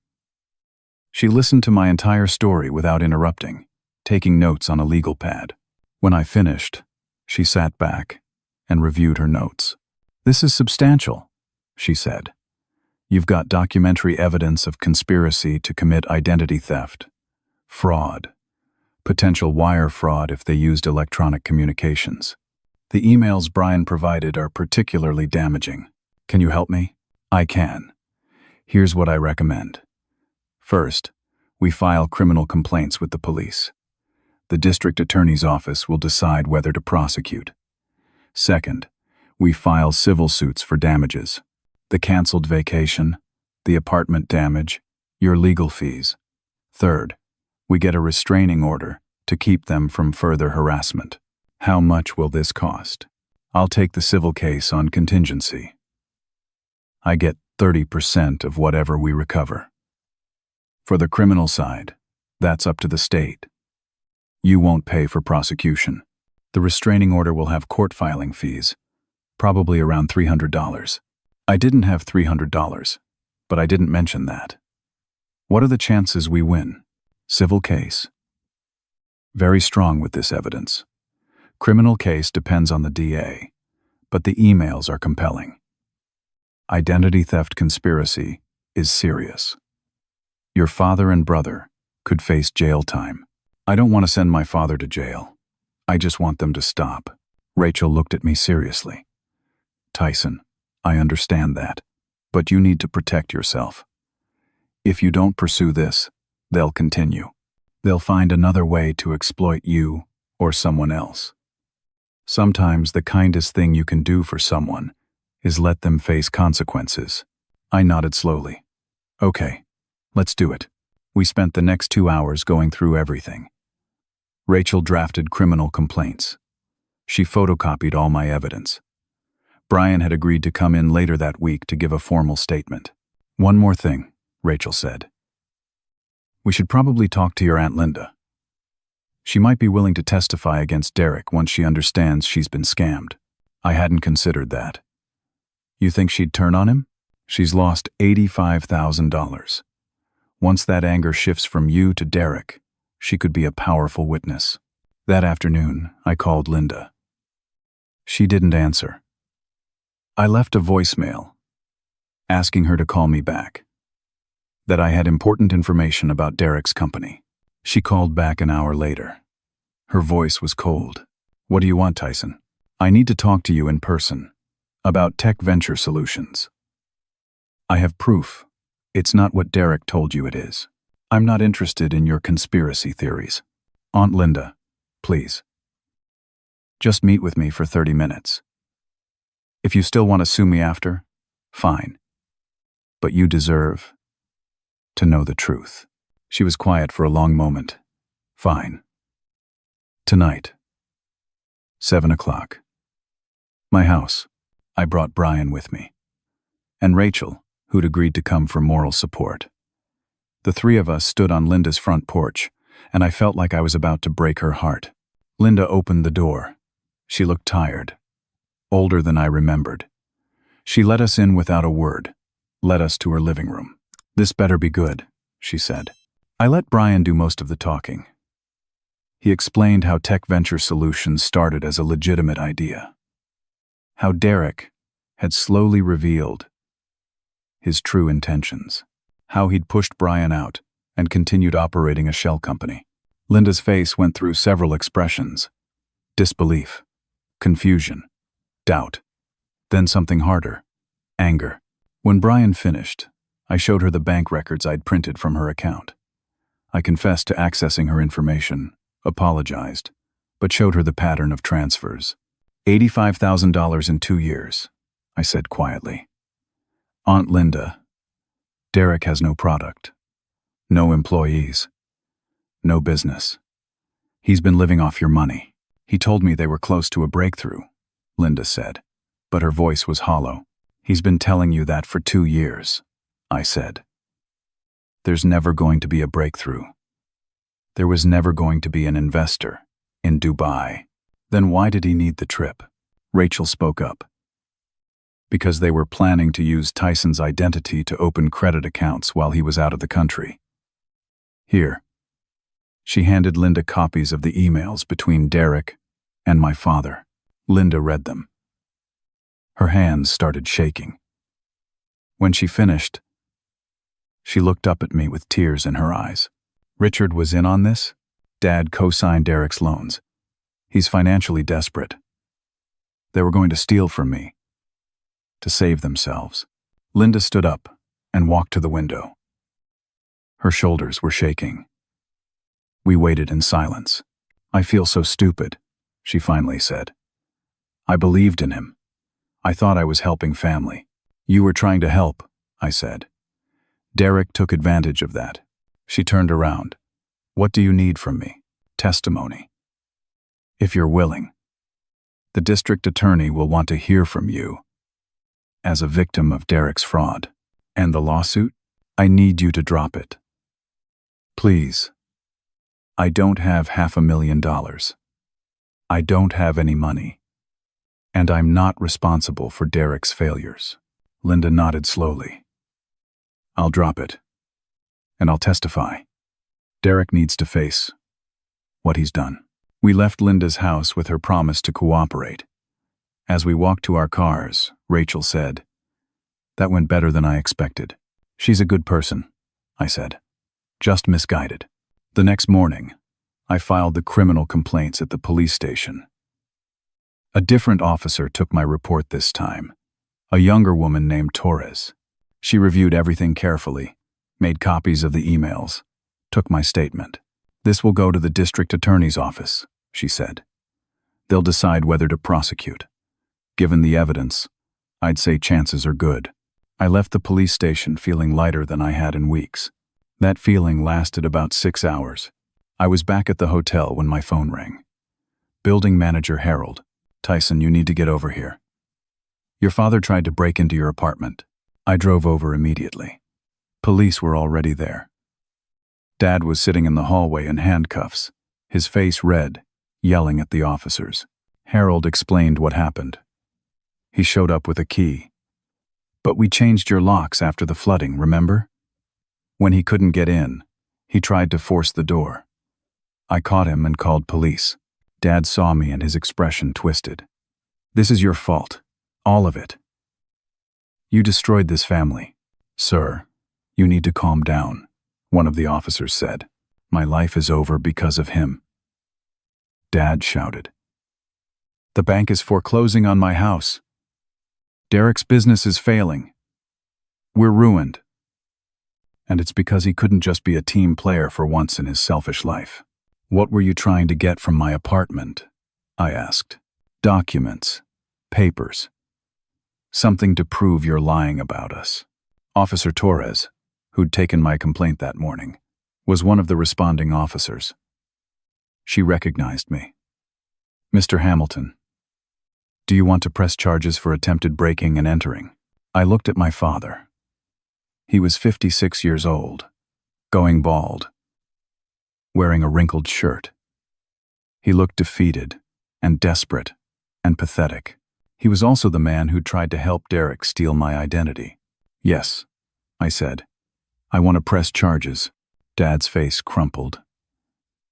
She listened to my entire story without interrupting, taking notes on a legal pad. When I finished, she sat back and reviewed her notes. This is substantial, she said. You've got documentary evidence of conspiracy to commit identity theft, fraud, potential wire fraud if they used electronic communications. The emails Brian provided are particularly damaging. Can you help me? I can. Here's what I recommend. First, we file criminal complaints with the police. The district attorney's office will decide whether to prosecute. Second, we file civil suits for damages. The canceled vacation, the apartment damage, your legal fees. Third, we get a restraining order to keep them from further harassment. How much will this cost? I'll take the civil case on contingency. I get 30% of whatever we recover. For the criminal side, that's up to the state. You won't pay for prosecution. The restraining order will have court filing fees, probably around $300. I didn't have $300, but I didn't mention that. What are the chances we win? Civil case. Very strong with this evidence. Criminal case depends on the DA, but the emails are compelling. Identity theft conspiracy is serious. Your father and brother could face jail time. I don't want to send my father to jail. I just want them to stop. Rachel looked at me seriously. Tyson, I understand that, but you need to protect yourself. If you don't pursue this, they'll continue. They'll find another way to exploit you or someone else. Sometimes the kindest thing you can do for someone is let them face consequences. I nodded slowly. Okay, let's do it. We spent the next 2 hours going through everything. Rachel drafted criminal complaints. She photocopied all my evidence. Brian had agreed to come in later that week to give a formal statement. One more thing, Rachel said. We should probably talk to your Aunt Linda. She might be willing to testify against Derek once she understands she's been scammed. I hadn't considered that. You think she'd turn on him? She's lost $85,000. Once that anger shifts from you to Derek, she could be a powerful witness. That afternoon, I called Linda. She didn't answer. I left a voicemail, asking her to call me back. That I had important information about Derek's company. She called back an hour later. Her voice was cold. What do you want, Tyson? I need to talk to you in person. About Tech Venture Solutions. I have proof. It's not what Derek told you it is. I'm not interested in your conspiracy theories. Aunt Linda, please. Just meet with me for 30 minutes. If you still want to sue me after, fine. But you deserve to know the truth. She was quiet for a long moment. Fine. Tonight. 7 o'clock. My house. I brought Brian with me. And Rachel, who'd agreed to come for moral support. The three of us stood on Linda's front porch, and I felt like I was about to break her heart. Linda opened the door. She looked tired, older than I remembered. She let us in without a word, led us to her living room. "This better be good," she said. I let Brian do most of the talking. He explained how Tech Venture Solutions started as a legitimate idea. How Derek had slowly revealed his true intentions. How he'd pushed Brian out and continued operating a shell company. Linda's face went through several expressions: disbelief, confusion, doubt, then something harder: anger. When Brian finished, I showed her the bank records I'd printed from her account. I confessed to accessing her information, apologized, but showed her the pattern of transfers. $85,000 in 2 years, I said quietly. "Aunt Linda, Derek has no product, no employees, no business. He's been living off your money. He told me they were close to a breakthrough," Linda said, but her voice was hollow. "He's been telling you that for 2 years, I said. There's never going to be a breakthrough. There was never going to be an investor in Dubai. Then why did he need the trip?" Rachel spoke up. "Because they were planning to use Tyson's identity to open credit accounts while he was out of the country. Here." She handed Linda copies of the emails between Derek and my father. Linda read them. Her hands started shaking. When she finished, she looked up at me with tears in her eyes. "Richard was in on this? Dad co-signed Derek's loans. He's financially desperate. They were going to steal from me, to save themselves." Linda stood up and walked to the window. Her shoulders were shaking. We waited in silence. "I feel so stupid," she finally said. "I believed in him. I thought I was helping family." "You were trying to help," I said. "Derek took advantage of that." She turned around. "What do you need from me?" "Testimony. If you're willing. The district attorney will want to hear from you as a victim of Derek's fraud." "And the lawsuit?" "I need you to drop it. Please. I don't have $500,000. I don't have any money. And I'm not responsible for Derek's failures." Linda nodded slowly. "I'll drop it. And I'll testify. Derek needs to face what he's done." We left Linda's house with her promise to cooperate. As we walked to our cars, Rachel said, "That went better than I expected." "She's a good person," I said. "Just misguided." The next morning, I filed the criminal complaints at the police station. A different officer took my report this time, a younger woman named Torres. She reviewed everything carefully, made copies of the emails, took my statement. "This will go to the district attorney's office," she said. "They'll decide whether to prosecute. Given the evidence, I'd say chances are good." I left the police station feeling lighter than I had in weeks. That feeling lasted about 6 hours. I was back at the hotel when my phone rang. Building manager Harold. "Tyson, you need to get over here. Your father tried to break into your apartment." I drove over immediately. Police were already there. Dad was sitting in the hallway in handcuffs, his face red, yelling at the officers. Harold explained what happened. He showed up with a key. "But we changed your locks after the flooding, remember?" When he couldn't get in, he tried to force the door. I caught him and called police. Dad saw me and his expression twisted. "This is your fault. All of it. You destroyed this family." "Sir, you need to calm down," one of the officers said. "My life is over because of him." Dad shouted. "The bank is foreclosing on my house. Derek's business is failing. We're ruined. And it's because he couldn't just be a team player for once in his selfish life." "What were you trying to get from my apartment?" I asked. "Documents, papers. Something to prove you're lying about us." Officer Torres, who'd taken my complaint that morning, was one of the responding officers. She recognized me. "Mr. Hamilton, do you want to press charges for attempted breaking and entering?" I looked at my father. He was 56 years old, going bald, wearing a wrinkled shirt. He looked defeated and desperate and pathetic. He was also the man who tried to help Derek steal my identity. "Yes," I said. "I want to press charges." Dad's face crumpled.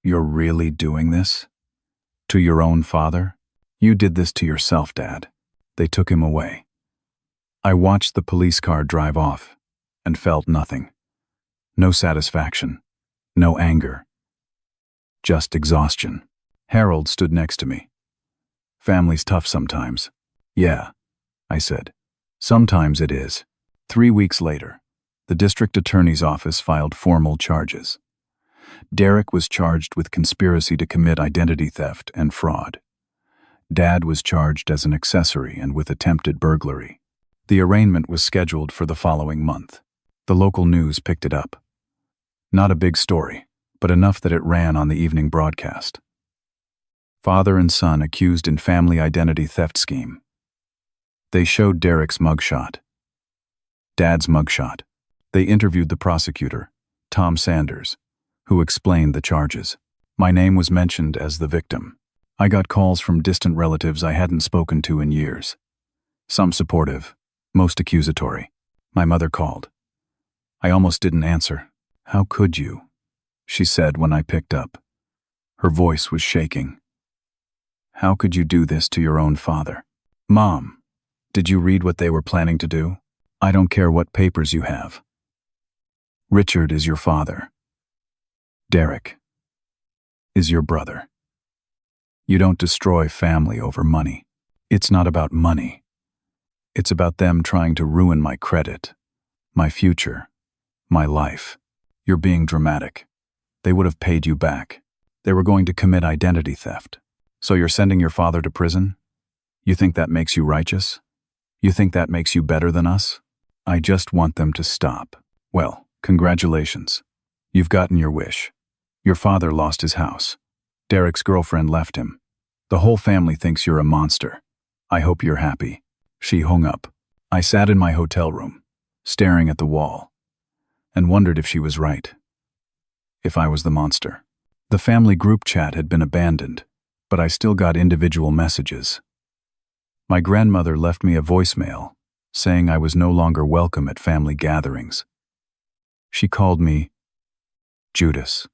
"You're really doing this? To your own father? You did this to yourself, Dad." They took him away. I watched the police car drive off and felt nothing. No satisfaction, no anger, just exhaustion. Harold stood next to me. "Family's tough sometimes." "Yeah," I said. "Sometimes it is." 3 weeks later, the district attorney's office filed formal charges. Derek was charged with conspiracy to commit identity theft and fraud. Dad was charged as an accessory and with attempted burglary. The arraignment was scheduled for the following month. The local news picked it up. Not a big story, but enough that it ran on the evening broadcast. Father and son accused in family identity theft scheme. They showed Derek's mugshot, Dad's mugshot. They interviewed the prosecutor, Tom Sanders, who explained the charges. My name was mentioned as the victim. I got calls from distant relatives I hadn't spoken to in years. Some supportive, most accusatory. My mother called. I almost didn't answer. "How could you?" she said when I picked up. Her voice was shaking. "How could you do this to your own father?" "Mom, did you read what they were planning to do? I don't care what papers you have. Richard is your father. Derek is your brother. You don't destroy family over money. It's not about money. It's about them trying to ruin my credit, my future, my life. You're being dramatic. They would have paid you back. They were going to commit identity theft. So you're sending your father to prison? You think that makes you righteous? You think that makes you better than us? I just want them to stop." "Well, congratulations. You've gotten your wish. Your father lost his house. Derek's girlfriend left him. The whole family thinks you're a monster. I hope you're happy." She hung up. I sat in my hotel room, staring at the wall, and wondered if she was right. If I was the monster. The family group chat had been abandoned, but I still got individual messages. My grandmother left me a voicemail, saying I was no longer welcome at family gatherings. She called me Judas,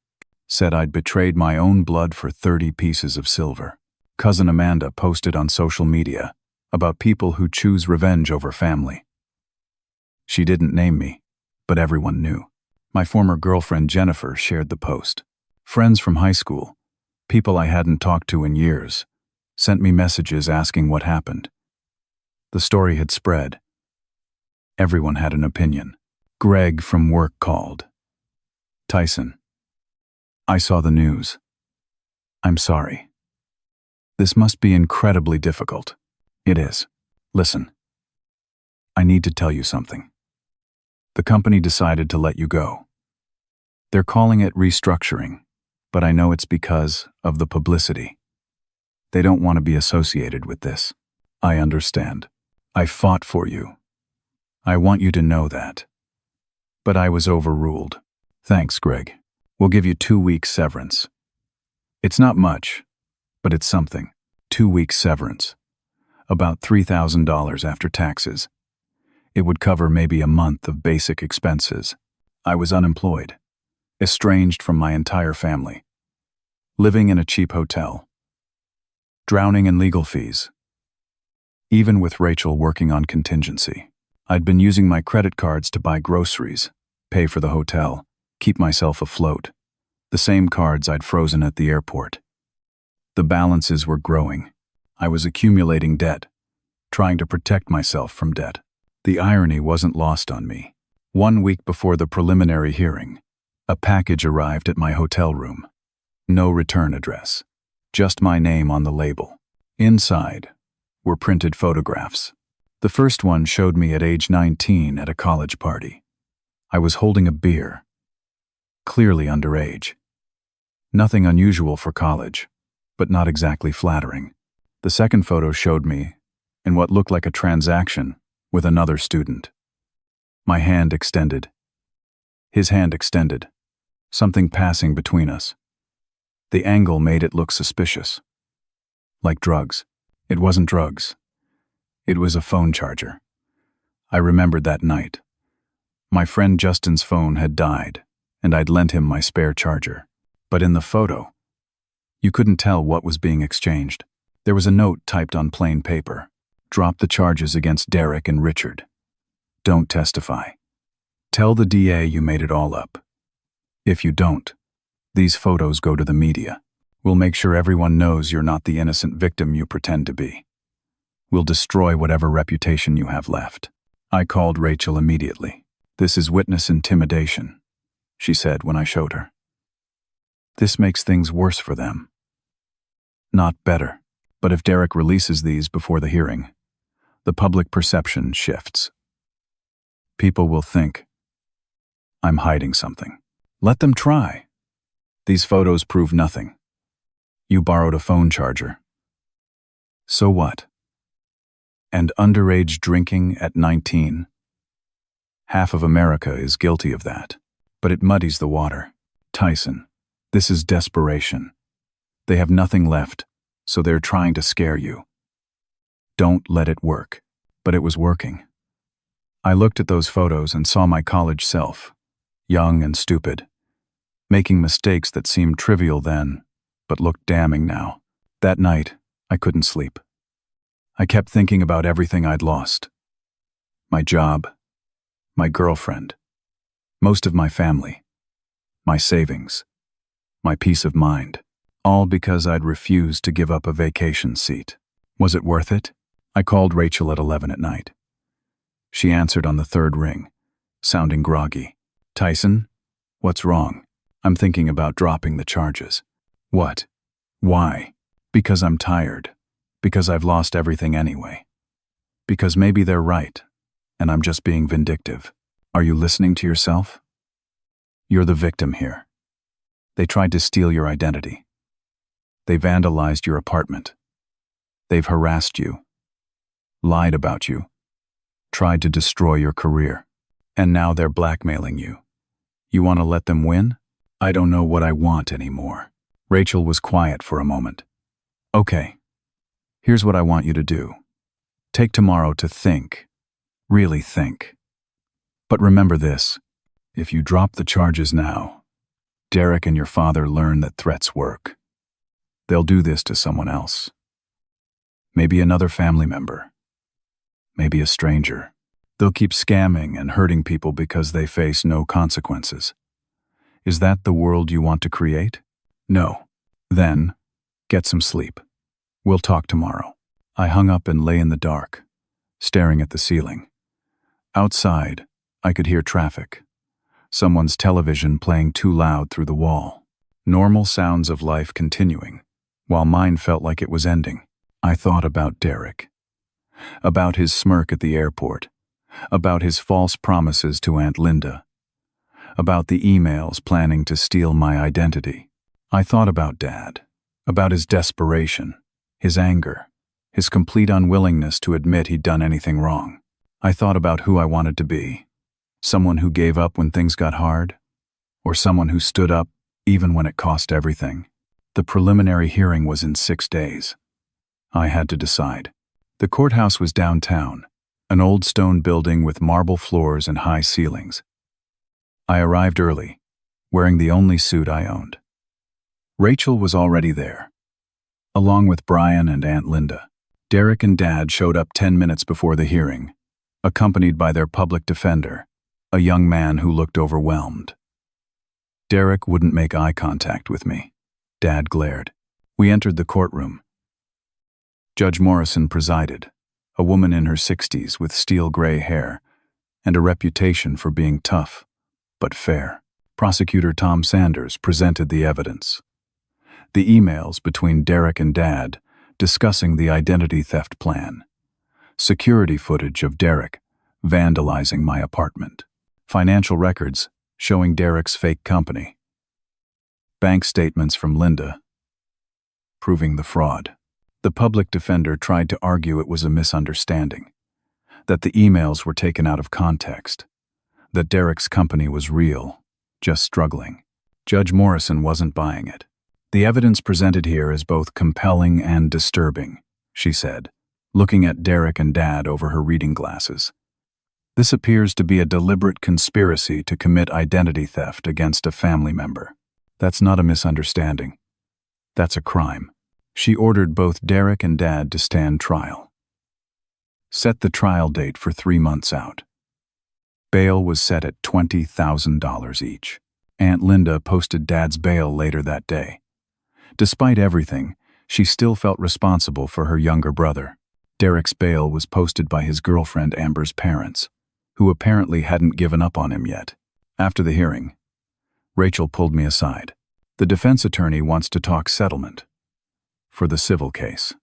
said I'd betrayed my own blood for 30 pieces of silver. Cousin Amanda posted on social media about people who choose revenge over family. She didn't name me, but everyone knew. My former girlfriend Jennifer shared the post. Friends from high school, people I hadn't talked to in years, sent me messages asking what happened. The story had spread. Everyone had an opinion. Greg from work called. "Tyson, I saw the news. I'm sorry. This must be incredibly difficult." "It is. Listen. I need to tell you something. The company decided to let you go. They're calling it restructuring, but I know it's because of the publicity. They don't want to be associated with this. I understand. I fought for you. I want you to know that. But I was overruled. Thanks, Greg. We'll give you 2 weeks severance. It's not much, but it's something. 2 weeks severance. About $3,000 after taxes. It would cover maybe a month of basic expenses. I was unemployed, estranged from my entire family, living in a cheap hotel, drowning in legal fees. Even with Rachel working on contingency, I'd been using my credit cards to buy groceries, pay for the hotel, keep myself afloat. The same cards I'd frozen at the airport. The balances were growing. I was accumulating debt, trying to protect myself from debt. The irony wasn't lost on me. 1 week before the preliminary hearing, a package arrived at my hotel room. No return address, just my name on the label. Inside were printed photographs. The first one showed me at age 19 at a college party. I was holding a beer, clearly underage. Nothing unusual for college, but not exactly flattering. The second photo showed me in what looked like a transaction with another student. My hand extended, His hand extended. Something passing between us. The angle made it look suspicious. Like drugs. It wasn't drugs. It was a phone charger. I remembered that night. My friend Justin's phone had died, and I'd lent him my spare charger. But in the photo, you couldn't tell what was being exchanged. There was a note typed on plain paper. Drop the charges against Derek and Richard. Don't testify. Tell the DA you made it all up. If you don't, these photos go to the media. We'll make sure everyone knows you're not the innocent victim you pretend to be. We'll destroy whatever reputation you have left. I called Rachel immediately. This is witness intimidation, she said when I showed her. This makes things worse for them. Not better. But if Derek releases these before the hearing, the public perception shifts. People will think I'm hiding something. Let them try. These photos prove nothing. You borrowed a phone charger. So what? And underage drinking at 19? Half of America is guilty of that, but it muddies the water. Tyson, this is desperation. They have nothing left, so they're trying to scare you. Don't let it work. But it was working. I looked at those photos and saw my college self, young and stupid, making mistakes that seemed trivial then, but looked damning now. That night, I couldn't sleep. I kept thinking about everything I'd lost. My job, my girlfriend, most of my family, my savings, my peace of mind, all because I'd refused to give up a vacation seat. Was it worth it? I called Rachel at 11 at night. She answered on the third ring, sounding groggy. Tyson, what's wrong? I'm thinking about dropping the charges. What? Why? Because I'm tired. Because I've lost everything anyway. Because maybe they're right, and I'm just being vindictive. Are you listening to yourself? You're the victim here. They tried to steal your identity. They vandalized your apartment. They've harassed you, lied about you, tried to destroy your career, and now they're blackmailing you. You want to let them win? I don't know what I want anymore. Rachel was quiet for a moment. Okay, here's what I want you to do. Take tomorrow to think, really think. But remember this, if you drop the charges now, Derek and your father learn that threats work. They'll do this to someone else. Maybe another family member. Maybe a stranger. They'll keep scamming and hurting people because they face no consequences. Is that the world you want to create? No. Then, get some sleep. We'll talk tomorrow. I hung up and lay in the dark, staring at the ceiling. Outside, I could hear traffic. Someone's television playing too loud through the wall. Normal sounds of life continuing, while mine felt like it was ending. I thought about Derek. About his smirk at the airport. About his false promises to Aunt Linda. About the emails planning to steal my identity. I thought about Dad. About his desperation, his anger, his complete unwillingness to admit he'd done anything wrong. I thought about who I wanted to be. Someone who gave up when things got hard, or someone who stood up even when it cost everything. The preliminary hearing was in 6 days. I had to decide. The courthouse was downtown, an old stone building with marble floors and high ceilings. I arrived early, wearing the only suit I owned. Rachel was already there, along with Brian and Aunt Linda. Derek and Dad showed up 10 minutes before the hearing, accompanied by their public defender, a young man who looked overwhelmed. Derek wouldn't make eye contact with me. Dad glared. We entered the courtroom. Judge Morrison presided, a woman in her 60s with steel-gray hair and a reputation for being tough, but fair. Prosecutor Tom Sanders presented the evidence. The emails between Derek and Dad discussing the identity theft plan. Security footage of Derek vandalizing my apartment. Financial records showing Derek's fake company. Bank statements from Linda proving the fraud. The public defender tried to argue it was a misunderstanding, that the emails were taken out of context, that Derek's company was real, just struggling. Judge Morrison wasn't buying it. "The evidence presented here is both compelling and disturbing," she said, looking at Derek and Dad over her reading glasses. "This appears to be a deliberate conspiracy to commit identity theft against a family member. That's not a misunderstanding. That's a crime." She ordered both Derek and Dad to stand trial. Set the trial date for 3 months out. Bail was set at $20,000 each. Aunt Linda posted Dad's bail later that day. Despite everything, she still felt responsible for her younger brother. Derek's bail was posted by his girlfriend Amber's parents, who apparently hadn't given up on him yet. After the hearing, Rachel pulled me aside. "The defense attorney wants to talk settlement for the civil case."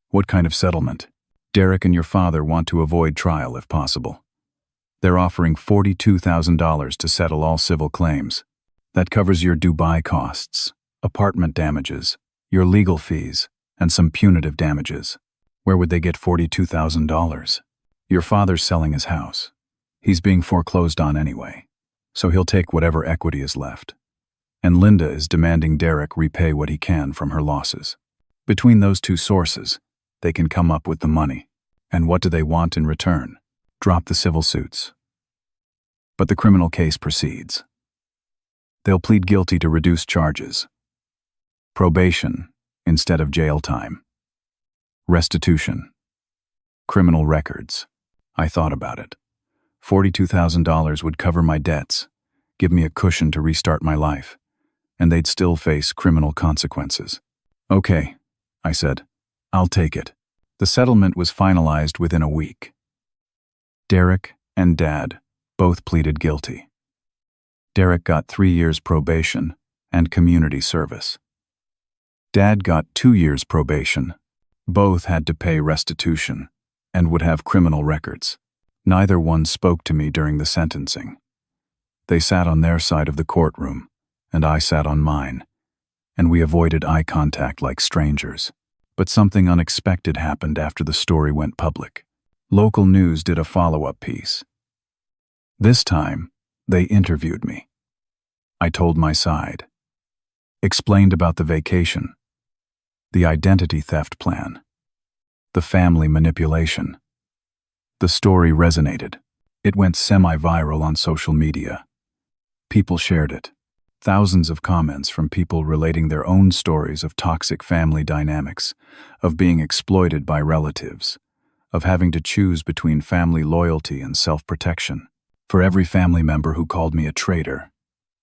"What kind of settlement?" "Derek and your father want to avoid trial if possible. They're offering $42,000 to settle all civil claims. That covers your Dubai costs, apartment damages, your legal fees, and some punitive damages." "Where would they get $42,000? "Your father's selling his house. He's being foreclosed on anyway, so he'll take whatever equity is left. And Linda is demanding Derek repay what he can from her losses. Between those two sources, they can come up with the money. And what do they want in return? Drop the civil suits. But the criminal case proceeds. They'll plead guilty to reduced charges. Probation instead of jail time. Restitution. Criminal records." I thought about it. $42,000 would cover my debts, give me a cushion to restart my life, and they'd still face criminal consequences. "Okay," I said. "I'll take it." The settlement was finalized within a week. Derek and Dad both pleaded guilty. Derek got 3 years probation and community service. Dad got 2 years probation. Both had to pay restitution and would have criminal records. Neither one spoke to me during the sentencing. They sat on their side of the courtroom, and I sat on mine, and we avoided eye contact like strangers. But something unexpected happened after the story went public. Local news did a follow-up piece. This time, they interviewed me. I told my side, explained about the vacation, the identity theft plan, the family manipulation. The story resonated. It went semi-viral on social media. People shared it. Thousands of comments from people relating their own stories of toxic family dynamics, of being exploited by relatives, of having to choose between family loyalty and self-protection. For every family member who called me a traitor,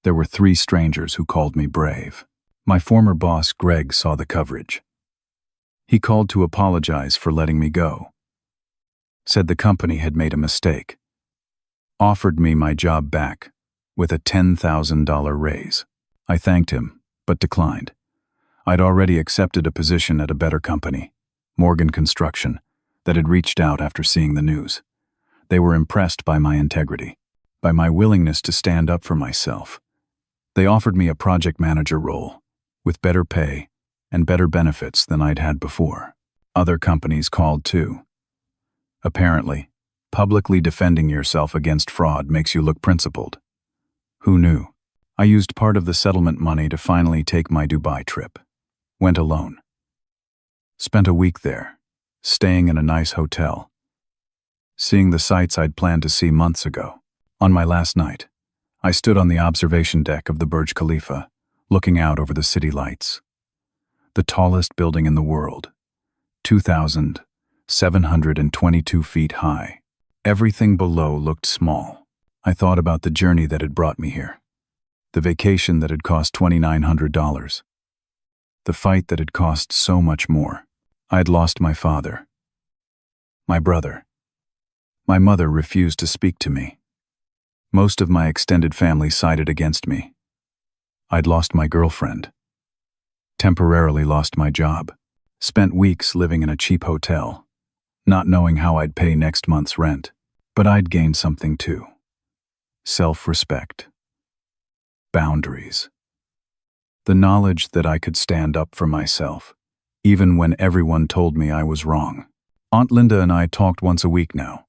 there were 3 strangers who called me brave. My former boss, Greg, saw the coverage. He called to apologize for letting me go. Said the company had made a mistake. Offered me my job back with a $10,000 raise. I thanked him, but declined. I'd already accepted a position at a better company, Morgan Construction, that had reached out after seeing the news. They were impressed by my integrity, by my willingness to stand up for myself. They offered me a project manager role, with better pay and better benefits than I'd had before. Other companies called too. Apparently, publicly defending yourself against fraud makes you look principled. Who knew? I used part of the settlement money to finally take my Dubai trip. Went alone. Spent a week there, staying in a nice hotel. Seeing the sights I'd planned to see months ago. On my last night, I stood on the observation deck of the Burj Khalifa, looking out over the city lights. The tallest building in the world, 2,722 feet high. Everything below looked small. I thought about the journey that had brought me here. The vacation that had cost $2,900. The fight that had cost so much more. I'd lost my father. My brother. My mother refused to speak to me. Most of my extended family sided against me. I'd lost my girlfriend. Temporarily lost my job. Spent weeks living in a cheap hotel, not knowing how I'd pay next month's rent. But I'd gained something too. Self-respect. Boundaries. The knowledge that I could stand up for myself, even when everyone told me I was wrong. Aunt Linda and I talked once a week now.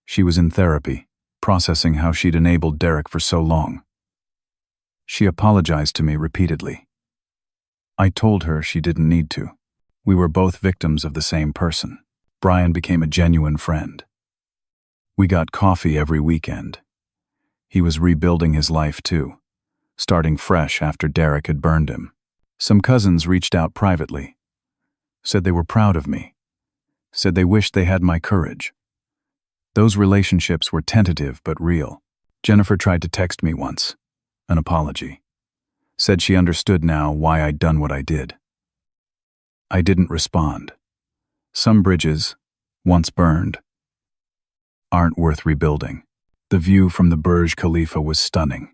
She was in therapy, processing how she'd enabled Derek for so long. She apologized to me repeatedly. I told her she didn't need to. We were both victims of the same person. Brian became a genuine friend. We got coffee every weekend. He was rebuilding his life too, starting fresh after Derek had burned him. Some cousins reached out privately, said they were proud of me, said they wished they had my courage. Those relationships were tentative but real. Jennifer tried to text me once, an apology. Said she understood now why I'd done what I did. I didn't respond. Some bridges, once burned, aren't worth rebuilding. The view from the Burj Khalifa was stunning.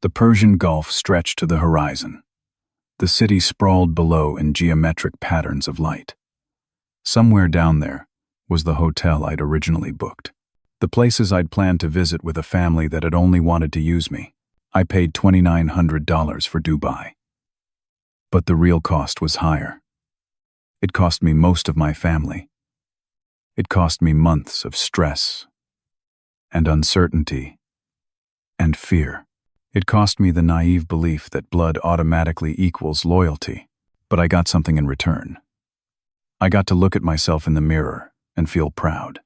The Persian Gulf stretched to the horizon. The city sprawled below in geometric patterns of light. Somewhere down there was the hotel I'd originally booked. The places I'd planned to visit with a family that had only wanted to use me. I paid $2,900 for Dubai. But the real cost was higher. It cost me most of my family. It cost me months of stress and uncertainty and fear. It cost me the naive belief that blood automatically equals loyalty. But I got something in return. I got to look at myself in the mirror and feel proud.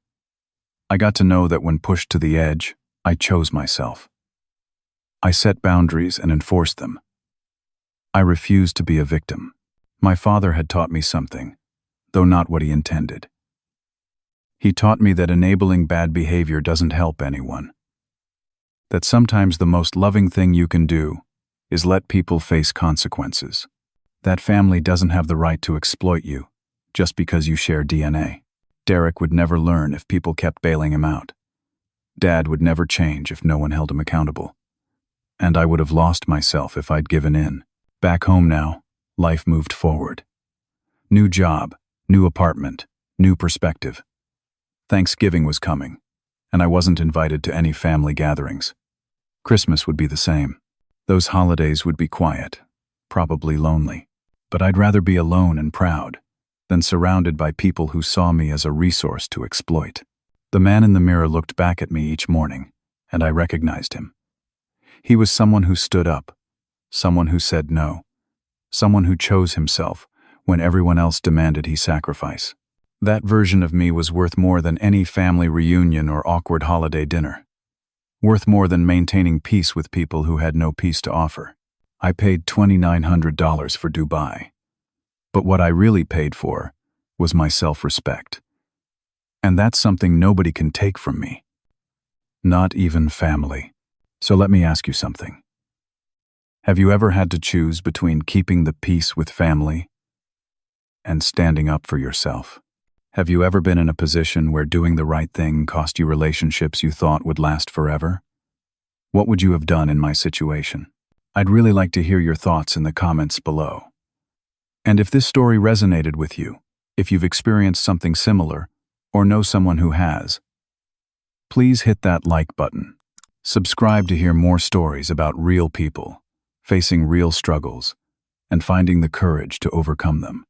I got to know that when pushed to the edge, I chose myself. I set boundaries and enforced them. I refused to be a victim. My father had taught me something, though not what he intended. He taught me that enabling bad behavior doesn't help anyone. That sometimes the most loving thing you can do is let people face consequences. That family doesn't have the right to exploit you just because you share DNA. Derek would never learn if people kept bailing him out. Dad would never change if no one held him accountable. And I would have lost myself if I'd given in. Back home now, life moved forward. New job, new apartment, new perspective. Thanksgiving was coming, and I wasn't invited to any family gatherings. Christmas would be the same. Those holidays would be quiet, probably lonely. But I'd rather be alone and proud than surrounded by people who saw me as a resource to exploit. The man in the mirror looked back at me each morning, and I recognized him. He was someone who stood up, someone who said no, someone who chose himself when everyone else demanded he sacrifice. That version of me was worth more than any family reunion or awkward holiday dinner. Worth more than maintaining peace with people who had no peace to offer. I paid $2,900 for Dubai. But what I really paid for was my self-respect. And that's something nobody can take from me. Not even family. So let me ask you something. Have you ever had to choose between keeping the peace with family and standing up for yourself? Have you ever been in a position where doing the right thing cost you relationships you thought would last forever? What would you have done in my situation? I'd really like to hear your thoughts in the comments below. And if this story resonated with you, if you've experienced something similar, or know someone who has, please hit that like button. Subscribe to hear more stories about real people, facing real struggles, and finding the courage to overcome them.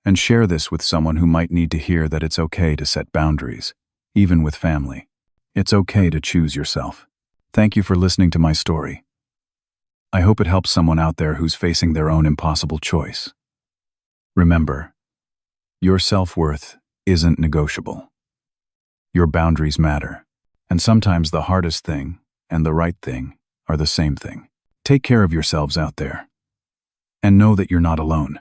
And share this with someone who might need to hear that it's okay to set boundaries, even with family. It's okay to choose yourself. Thank you for listening to my story. I hope it helps someone out there who's facing their own impossible choice. Remember, your self-worth isn't negotiable. Your boundaries matter, and sometimes the hardest thing and the right thing are the same thing. Take care of yourselves out there, and know that you're not alone.